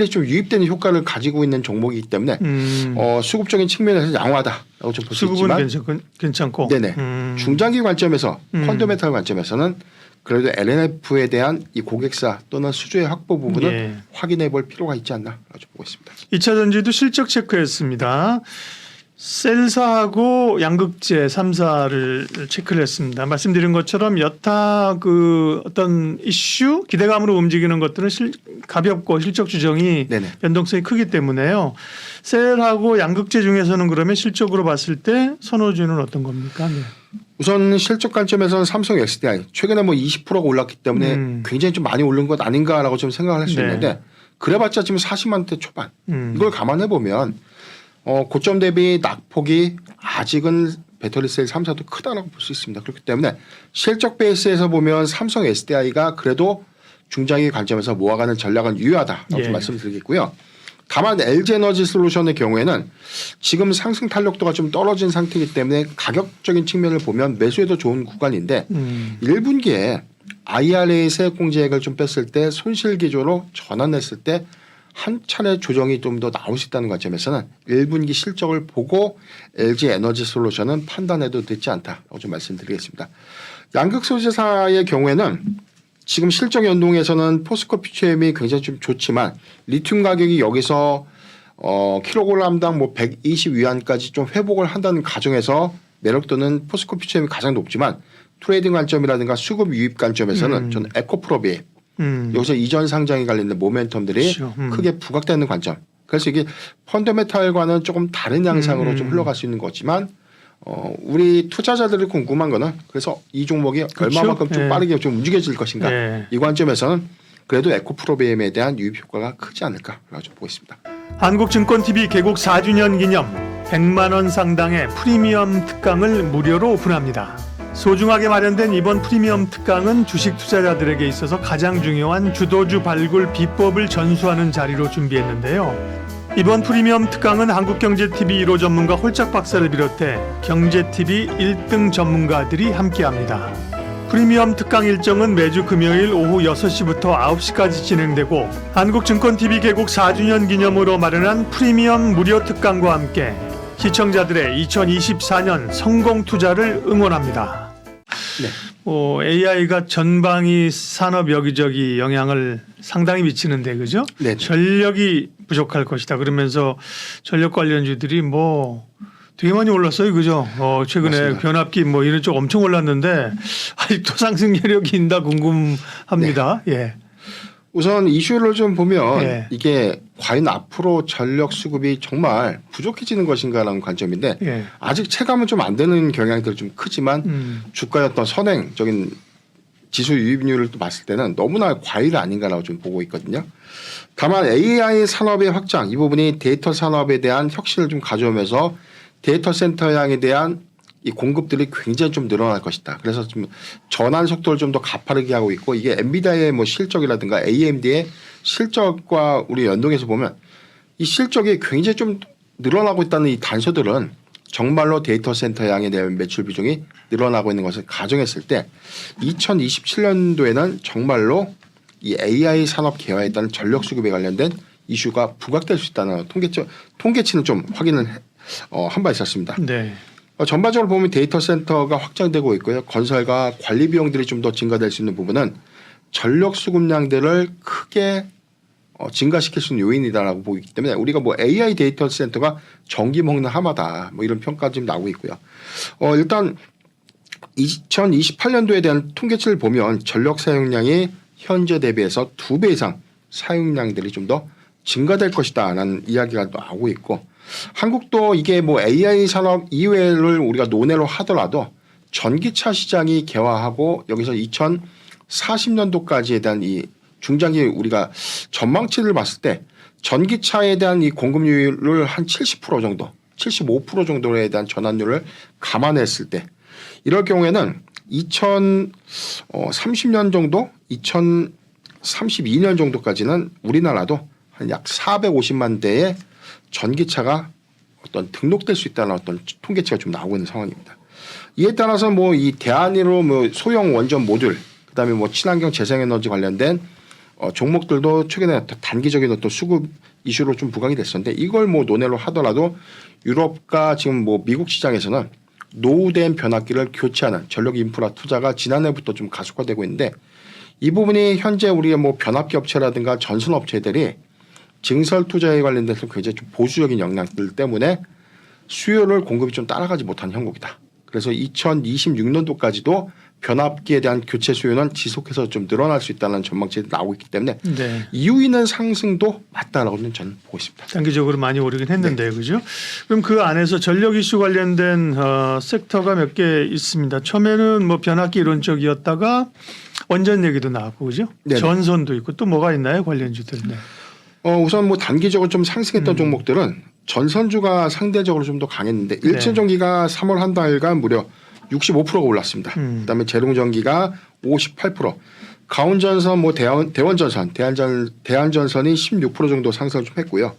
좀 유입되는 효과를 가지고 있는 종목이기 때문에 수급적인 측면에서 양호하다라고 좀 볼 수 있지만 수급은 괜찮고 네네 중장기 관점에서 펀더멘탈 관점에서는 그래도 LNF에 대한 이 고객사 또는 수주의 확보 부분은 예. 확인해 볼 필요가 있지 않나 보고 있습니다. 2차 전지도 실적 체크했습니다. 셀사하고 양극재 3사를 체크를 했습니다. 말씀드린 것처럼 여타 그 어떤 이슈 기대감으로 움직이는 것들은 가볍고 실적 주정이 네네. 변동성이 크기 때문에요. 셀하고 양극재 중에서는 그러면 실적으로 봤을 때 선호주는 어떤 겁니까? 네. 우선 실적 관점에서는 삼성 SDI 최근에 뭐 20%가 올랐기 때문에 굉장히 좀 많이 오른 것 아닌가라고 좀 생각을 할 수 네. 있는데 그래봤자 지금 40만 대 초반 이걸 감안해 보면 고점 대비 낙폭이 아직은 배터리셀 3사도 크다라고 볼 수 있습니다. 그렇기 때문에 실적 베이스에서 보면 삼성 SDI가 그래도 중장기 관점에서 모아가는 전략은 유효하다라고 좀 말씀드리겠고요. 다만 LG에너지솔루션의 경우에는 지금 상승 탄력도가 좀 떨어진 상태이기 때문에 가격적인 측면을 보면 매수해도 좋은 구간인데 1분기에 IRA 세액공제액을 좀 뺐을 때 손실 기조로 전환했을 때 한 차례 조정이 좀 더 나올 수 있다는 관점에서는 1분기 실적을 보고 LG에너지솔루션은 판단해도 늦지 않다라고 좀 말씀드리겠습니다. 양극소재사의 경우에는 지금 실적 연동에서는 포스코 퓨처엠이 굉장히 좀 좋지만 리튬 가격이 여기서 킬로그램당 뭐 120위안까지 좀 회복을 한다는 가정에서 매력도는 포스코 퓨처엠이 가장 높지만 트레이딩 관점이라든가 수급 유입 관점에서는 저는 에코프로비 여기서 이전 상장에 관련된 모멘텀들이 그렇죠. 크게 부각되는 관점. 그래서 이게 펀더메탈과는 조금 다른 양상으로 좀 흘러갈 수 있는 거지만 우리 투자자들이 궁금한 거는 그래서 이 종목이 그렇죠? 얼마만큼 좀 빠르게 좀 움직여질 것인가. 이 관점에서는 그래도 에코프로비엠에 대한 유입 효과가 크지 않을까라고 좀 보고 있습니다. 한국증권TV 개국 4주년 기념 100만 원 상당의 프리미엄 특강을 무료로 오픈합니다. 소중하게 마련된 이번 프리미엄 특강은 주식 투자자들에게 있어서 가장 중요한 주도주 발굴 비법을 전수하는 자리로 준비했는데요. 이번 프리미엄 특강은 한국경제TV 1호 전문가 홀짝 박사를 비롯해 경제TV 1등 전문가들이 함께합니다. 프리미엄 특강 일정은 매주 금요일 오후 6시부터 9시까지 진행되고 한국증권TV 개국 4주년 기념으로 마련한 프리미엄 무료 특강과 함께 시청자들의 2024년 성공 투자를 응원합니다. 네. AI가 전방위 산업 여기저기 영향을 상당히 미치는데 그죠? 네. 전력이 부족할 것이다. 그러면서 전력 관련주들이 뭐 되게 많이 올랐어요, 그죠? 최근에 맞습니다. 변압기 뭐 이런 쪽 엄청 올랐는데 아직도 상승 여력이 있나 궁금합니다. 네. 예. 우선 이슈를 좀 보면 예. 이게 과연 앞으로 전력 수급이 정말 부족해지는 것인가라는 관점인데 예. 아직 체감은 좀 안 되는 경향들이 좀 크지만 주가의 어떤 선행적인 지수 유입률을 또 봤을 때는 너무나 과일 아닌가라고 좀 보고 있거든요. 다만 AI 산업의 확장 이 부분이 데이터 산업에 대한 혁신을 좀 가져오면서 데이터 센터 향에 대한 이 공급들이 굉장히 좀 늘어날 것이다. 그래서 좀 전환 속도를 좀 더 가파르게 하고 있고 이게 엔비디아의 뭐 실적이라든가 AMD의 실적과 우리 연동해서 보면 이 실적이 굉장히 좀 늘어나고 있다는 이 단서들은 정말로 데이터 센터 향에 대한 매출 비중이 늘어나고 있는 것을 가정했을 때 2027년도에는 정말로 이 AI 산업 개화에 따른 전력 수급에 관련된 이슈가 부각될 수 있다는 통계치는 좀 확인을 한 바 있었습니다. 네. 전반적으로 보면 데이터 센터가 확장되고 있고요. 건설과 관리 비용들이 좀 더 증가될 수 있는 부분은 전력 수급량들을 크게 증가시킬 수 있는 요인이다라고 보기 때문에 우리가 뭐 AI 데이터 센터가 전기 먹는 하마다 뭐 이런 평가 지금 나오고 있고요. 일단 2028년도에 대한 통계치를 보면 전력 사용량이 현재 대비해서 2배 이상 사용량들이 좀 더 증가될 것이다라는 이야기가 나오고 있고 한국도 이게 뭐 AI 산업 이외를 우리가 논의로 하더라도 전기차 시장이 개화하고 여기서 2040년도까지에 대한 이 중장기 우리가 전망치를 봤을 때 전기차에 대한 이 공급률을 한 70% 정도, 75% 정도에 대한 전환율을 감안했을 때 이럴 경우에는 2030년 정도, 2032년 정도까지는 우리나라도 한 약 450만 대의 전기차가 어떤 등록될 수 있다는 어떤 통계치가 좀 나오고 있는 상황입니다. 이에 따라서 뭐 이 대안으로 뭐 소형 원전 모듈, 그다음에 뭐 친환경 재생에너지 관련된 종목들도 최근에 단기적인 어떤 수급 이슈로 좀 부각이 됐었는데 이걸 뭐 논의로 하더라도 유럽과 지금 뭐 미국 시장에서는 노후된 변압기를 교체하는 전력 인프라 투자가 지난해부터 좀 가속화되고 있는데 이 부분이 현재 우리의 뭐 변압기 업체라든가 전선 업체들이 증설 투자에 관련돼서 굉장히 좀 보수적인 영향들 때문에 수요를 공급이 좀 따라가지 못한 형국이다. 그래서 2026년도까지도 변압기에 대한 교체 수요는 지속해서 좀 늘어날 수 있다는 전망치가 나오고 있기 때문에 네. 이유 있는 상승도 맞다라고는 저는 보고 있습니다. 단기적으로 많이 오르긴 했는데 네. 그죠? 그럼 그 안에서 전력 이슈 관련된 섹터가 몇 개 있습니다. 처음에는 뭐 변압기 이런 쪽이었다가 원전 얘기도 나왔고 그죠? 네네. 전선도 있고 또 뭐가 있나요 관련주들? 네. 우선 뭐 단기적으로 좀 상승했던 종목들은 전선주가 상대적으로 좀 더 강했는데 네. 일체전기가 3월 한 달간 무려 65%가 올랐습니다. 그다음에 제룡전기가 58%, 가온전선, 뭐 대원전선, 대한전선이 16% 정도 상승을 좀 했고요.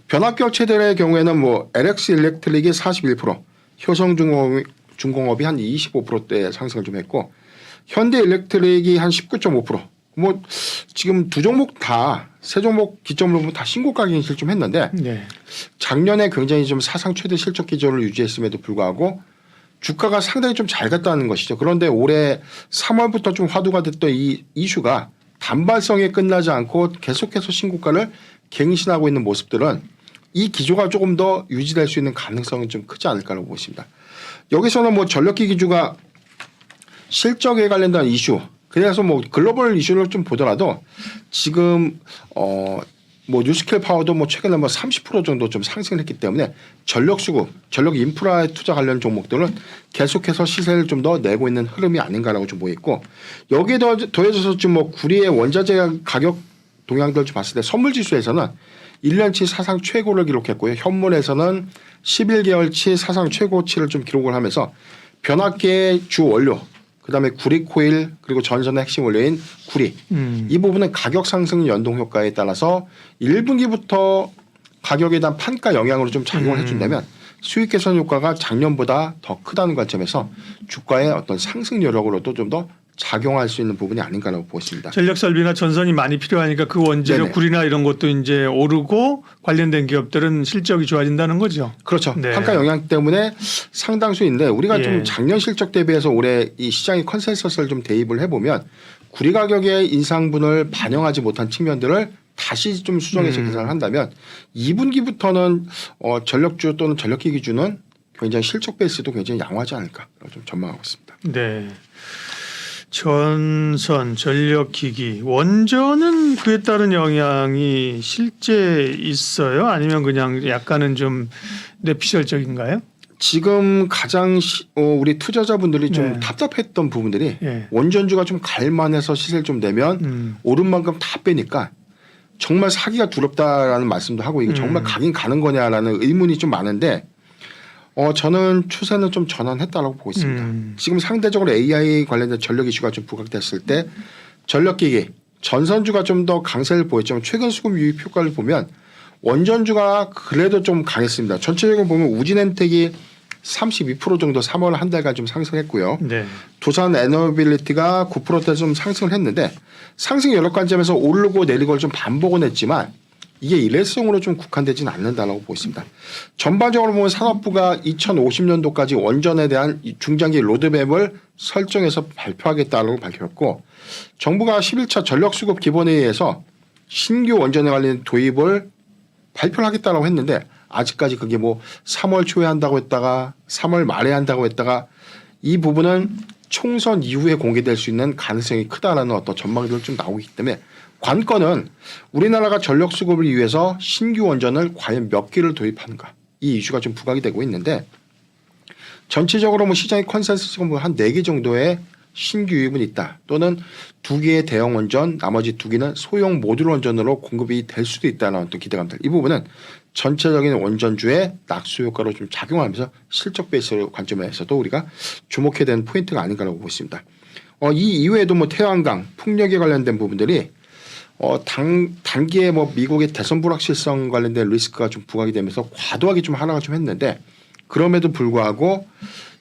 변압기 업체들의 경우에는 뭐 LX 일렉트릭이 41%, 효성중공업이 한 25%대 상승을 좀 했고, 현대일렉트릭이 한 19.5%. 뭐 지금 두 종목 다 세 종목 기점으로 보면 다 신고가 갱신을 좀 했는데 네. 작년에 굉장히 좀 사상 최대 실적 기조를 유지했음에도 불구하고 주가가 상당히 좀 잘 갔다는 것이죠. 그런데 올해 3월부터 좀 화두가 됐던 이 이슈가 단발성에 끝나지 않고 계속해서 신고가를 갱신하고 있는 모습들은 이 기조가 조금 더 유지될 수 있는 가능성은 좀 크지 않을까라고 보십니다. 여기서는 뭐 전력기 기조가 실적에 관련된 이슈, 그래서 뭐 글로벌 이슈를 좀 보더라도 지금 뭐 뉴스케일 파워도 뭐 최근에 뭐 30% 정도 좀 상승을 했기 때문에 전력 수급, 전력 인프라에 투자 관련 종목들은 계속해서 시세를 좀 더 내고 있는 흐름이 아닌가라고 좀 보였고, 여기에 더해져서 지금 뭐 구리의 원자재 가격 동향들 좀 봤을 때 선물 지수에서는 1년치 사상 최고를 기록했고요. 현물에서는 11개월치 사상 최고치를 좀 기록을 하면서 변압기의 주 원료, 그다음에 구리 코일, 그리고 전선의 핵심 원료인 구리, 이 부분은 가격 상승 연동 효과에 따라서 1분기부터 가격에 대한 판가 영향으로 좀 작용을 해준다면 수익 개선 효과가 작년보다 더 크다는 관점에서 주가의 어떤 상승 여력으로도 좀 더 작용할 수 있는 부분이 아닌가라고 보겠습니다. 전력 설비나 전선이 많이 필요하니까 그 원재료 네네. 구리나 이런 것도 이제 오르고 관련된 기업들은 실적이 좋아진다는 거죠. 그렇죠. 네. 판가 영향 때문에 상당수인데 우리가 예. 좀 작년 실적 대비해서 올해 이 시장의 컨센서스를 좀 대입을 해보면 구리 가격의 인상분을 반영하지 못한 측면들을 다시 좀 수정해서 계산을 한다면 2분기부터는 전력주 또는 전력기 기준은 굉장히 실적 베이스도 굉장히 양호하지 않을까 좀 전망하고 있습니다. 네. 전선, 전력기기, 원전은 그에 따른 영향이 실제 있어요? 아니면 그냥 약간은 좀 내피셜적인가요? 지금 가장 우리 투자자분들이 좀 네. 답답했던 부분들이 네. 원전주가 좀 갈만해서 시세를 좀 내면 오른 만큼 다 빼니까 정말 사기가 두렵다라는 말씀도 하고 이게 정말 가긴 가는 거냐라는 의문이 좀 많은데 저는 추세는 좀 전환했다라고 보고 있습니다. 지금 상대적으로 AI 관련된 전력 이슈가 좀 부각됐을 때 전력기기, 전선주가 좀 더 강세를 보였지만 최근 수급 유입 효과를 보면 원전주가 그래도 좀 강했습니다. 전체적으로 보면 우진엔텍이 32% 정도 3월 한 달간 좀 상승했고요. 네. 두산 에너빌리티가 9%대 좀 상승을 했는데 상승 여러 관점에서 오르고 내리고를 좀 반복은 했지만 이게 일회성으로 좀 국한되지는 않는다라고 보고 있습니다. 전반적으로 보면 산업부가 2050년도까지 원전에 대한 중장기 로드맵을 설정해서 발표하겠다고 밝혔고, 정부가 11차 전력수급 기본회의에서 신규 원전에 관련 도입을 발표를 하겠다고 했는데 아직까지 그게 뭐 3월 초에 한다고 했다가 3월 말에 한다고 했다가 이 부분은 총선 이후에 공개될 수 있는 가능성이 크다라는 어떤 전망들이 좀 나오기 때문에 관건은 우리나라가 전력 수급을 위해서 신규 원전을 과연 몇 개를 도입하는가, 이 이슈가 좀 부각이 되고 있는데 전체적으로 뭐 시장의 컨센서스가 뭐 한 4개 정도의 신규 유입은 있다, 또는 2개의 대형 원전, 나머지 2개는 소형 모듈 원전으로 공급이 될 수도 있다는 어떤 기대감들, 이 부분은 전체적인 원전주의 낙수 효과로 좀 작용하면서 실적 베이스 관점에서도 우리가 주목해야 되는 포인트가 아닌가라고 보고 있습니다. 이 이외에도 뭐 태양광, 풍력에 관련된 부분들이 단기에 뭐 미국의 대선 불확실성 관련된 리스크가 좀 부각이 되면서 과도하게 좀 하락을 좀 했는데, 그럼에도 불구하고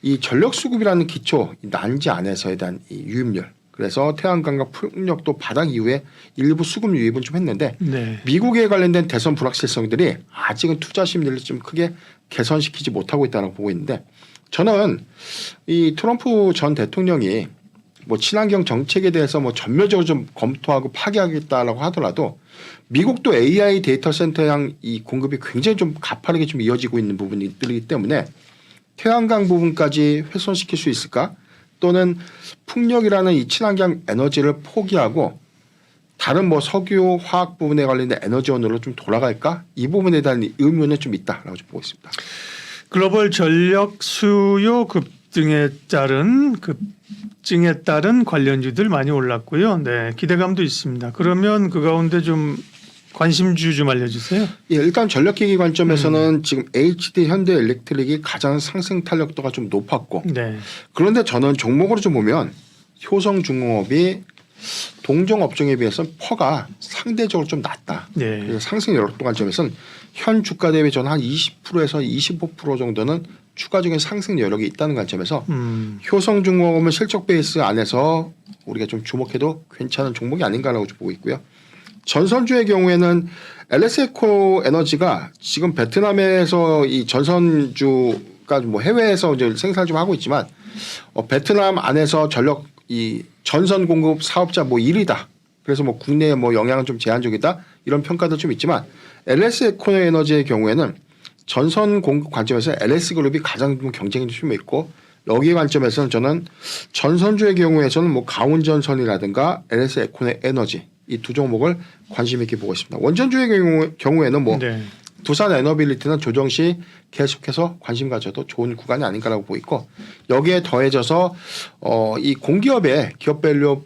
이 전력 수급이라는 기초, 이 난지 안에서에 대한 이 유입률, 그래서 태양광과 풍력도 바닥 이후에 일부 수급 유입은 좀 했는데 네. 미국에 관련된 대선 불확실성들이 아직은 투자 심리를 좀 크게 개선시키지 못하고 있다고 보고 있는데, 저는 이 트럼프 전 대통령이 뭐 친환경 정책에 대해서 뭐 전면적으로 좀 검토하고 파기하겠다라고 하더라도 미국도 AI 데이터 센터향 이 공급이 굉장히 좀 가파르게 좀 이어지고 있는 부분이기 때문에 태양광 부분까지 훼손시킬 수 있을까? 또는 풍력이라는 이 친환경 에너지를 포기하고 다른 뭐 석유, 화학 부분에 관련된 에너지원으로 좀 돌아갈까? 이 부분에 대한 의문은 좀 있다라고 좀 보고 있습니다. 글로벌 전력 수요 급등에 따른 관련주들 많이 올랐고요. 네, 기대감도 있습니다. 그러면 그 가운데 좀 관심주 좀 알려주세요. 예, 일단 전력기기 관점에서는 지금 HD 현대일렉트릭이 가장 상승 탄력도가 좀 높았고 네. 그런데 저는 종목으로 좀 보면 효성중공업이 동종 업종에 비해서 퍼가 상대적으로 좀 낮다. 네. 그래서 상승 여력도 관점에서는 현 주가 대비 저는 한 20%에서 25% 정도는 추가적인 상승 여력이 있다는 관점에서 효성중공업은 실적 베이스 안에서 우리가 좀 주목해도 괜찮은 종목이 아닌가라고 좀 보고 있고요. 전선주의 경우에는 LS에코 에너지가 지금 베트남에서 이 전선주가 뭐 해외에서 이제 생산을 좀 하고 있지만 베트남 안에서 전력 이 전선 공급 사업자 뭐 1위다. 그래서 뭐 국내에 뭐 영향은 좀 제한적이다. 이런 평가도 좀 있지만 LS에코 에너지의 경우에는 전선 공급 관점에서 LS그룹이 가장 경쟁이 좀 있고 여기 관점에서는 저는 전선주의 경우에서는 뭐 가온전선이라든가 LS에코 에너지 이 두 종목을 관심 있게 보고 있습니다. 원전주의 경우에는 뭐 네. 두산 에너빌리티는 조정 시 계속해서 관심 가져도 좋은 구간이 아닌가라고 보고 있고 여기에 더해져서 이 공기업의 기업 밸류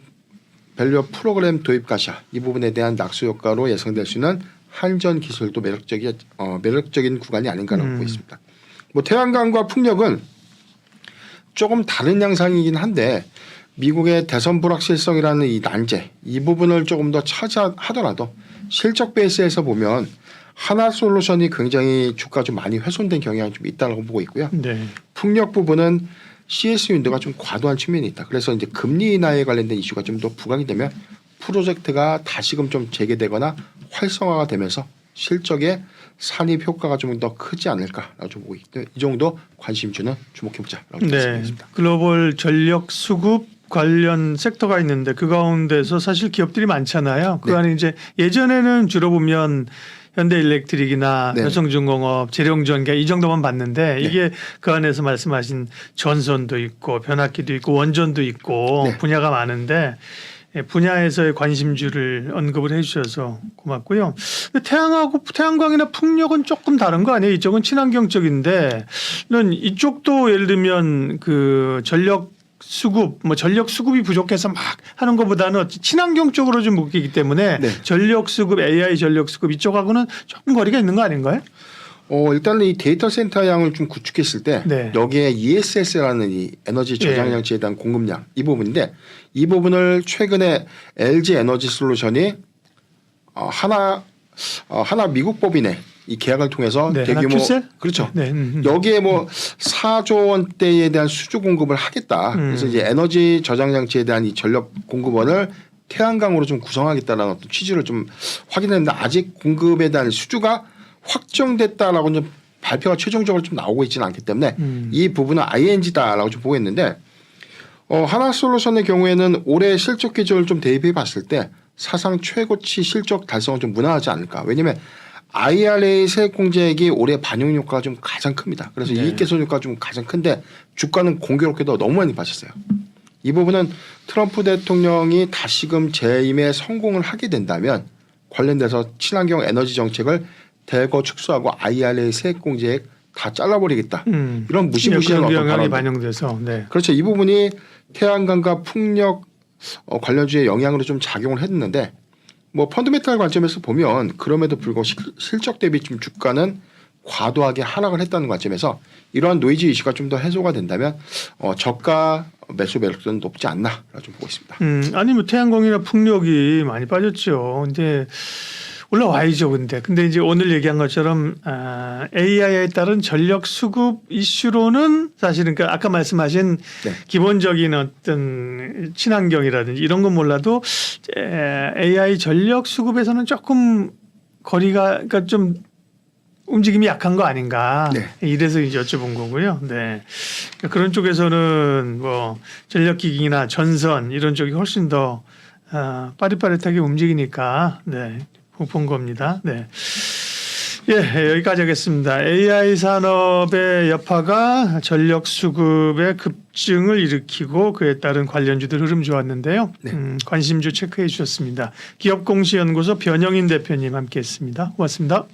프로그램 도입 가시아 이 부분에 대한 낙수 효과로 예상될 수 있는 한전 기술도 매력적인 구간이 아닌가라고 보고 있습니다. 뭐 태양광과 풍력은 조금 다른 양상이긴 한데 미국의 대선 불확실성이라는 이 난제 이 부분을 조금 더 차지하더라도 실적 베이스에서 보면 하나솔루션이 굉장히 주가 좀 많이 훼손된 경향이 좀 있다고 보고 있고요. 네. 풍력 부분은 CS 윈도가 좀 과도한 측면이 있다. 그래서 이제 금리 인하에 관련된 이슈가 좀 더 부각이 되면 프로젝트가 다시금 좀 재개되거나 활성화가 되면서 실적의 산입 효과가 좀 더 크지 않을까라고 좀 보고 있기 이 정도 관심주는 주목해보자라고 말씀드리겠습니다. 글로벌 전력 수급 관련 섹터가 있는데 그 가운데서 사실 기업들이 많잖아요. 그 안에 이제 예전에는 주로 보면 현대일렉트릭이나 효성중공업, 재룡전기 이 정도만 봤는데 이게 그 안에서 말씀하신 전선도 있고 변압기도 있고 원전도 있고 분야가 많은데 분야에서의 관심주를 언급을 해 주셔서 고맙고요. 태양광이나 풍력은 조금 다른 거 아니에요? 이쪽은 친환경 쪽인데 이쪽도 예를 들면 그 전력 수급이 부족해서 막 하는 것보다는 친환경 쪽으로 좀 묶이기 때문에 전력 수급, AI 전력 수급 이쪽하고는 조금 거리가 있는 거 아닌가요? 일단 이 데이터 센터 양을 좀 구축했을 때 여기에 ESS라는 이 에너지 저장 장치에 대한 공급량 이 부분인데 이 부분을 최근에 LG 에너지 솔루션이 하나 미국 법인의 이 계약을 통해서 대규모 그렇죠. 여기에 뭐 4조 원대에 대한 수주 공급을 하겠다. 그래서 이제 에너지 저장 장치에 대한 이 전력 공급원을 태양광으로 좀 구성하겠다라는 어떤 취지를 좀 확인했는데 아직 공급에 대한 수주가 확정됐다라고 좀 발표가 최종적으로 좀 나오고 있지는 않기 때문에 이 부분은 ING다라고 좀 보고 있는데 하나솔루션의 경우에는 올해 실적 기조를 좀 대입해 봤을 때 사상 최고치 실적 달성은 좀 무난하지 않을까. 왜냐하면 IRA 세액 공제액이 올해 반영 효과가 좀 가장 큽니다. 그래서 이익 개선 효과가 좀 가장 큰데 주가는 공교롭게도 너무 많이 빠졌어요. 이 부분은 트럼프 대통령이 다시금 재임에 성공을 하게 된다면 관련돼서 친환경 에너지 정책을 대거 축소하고 IRA 세액 공제액 다 잘라버리겠다. 이런 무시무시한 어떤 영향이 반영돼서 그렇죠. 이 부분이 태양광과 풍력 관련주에 영향으로 좀 작용을 했는데 뭐 펀드메탈 관점에서 보면 그럼에도 불구하고 실적 대비 좀 주가는 과도하게 하락을 했다는 관점에서 이러한 노이즈 이슈가 좀 더 해소가 된다면 저가 매수 매력도는 높지 않나 좀 보고 있습니다. 아니 뭐 태양광이나 풍력이 많이 빠졌죠. 근데 올라와야죠. 근데 이제 오늘 얘기한 것처럼 AI에 따른 전력 수급 이슈로는 사실은 그러니까 아까 말씀하신 기본적인 어떤 친환경이라든지 이런 건 몰라도 AI 전력 수급에서는 조금 거리가 그러니까 좀 움직임이 약한 거 아닌가. 네. 이래서 이제 여쭤본 거고요. 네. 그런 쪽에서는 뭐 전력기기나 전선 이런 쪽이 훨씬 더 빠릿빠릿하게 움직이니까 네. 본 겁니다. 네. 예, 여기까지 하겠습니다. AI 산업의 여파가 전력 수급의 급증을 일으키고 그에 따른 관련주들 흐름 좋았는데요. 네. 관심주 체크해 주셨습니다. 기업공시연구소 변영인 대표님 함께했습니다. 고맙습니다.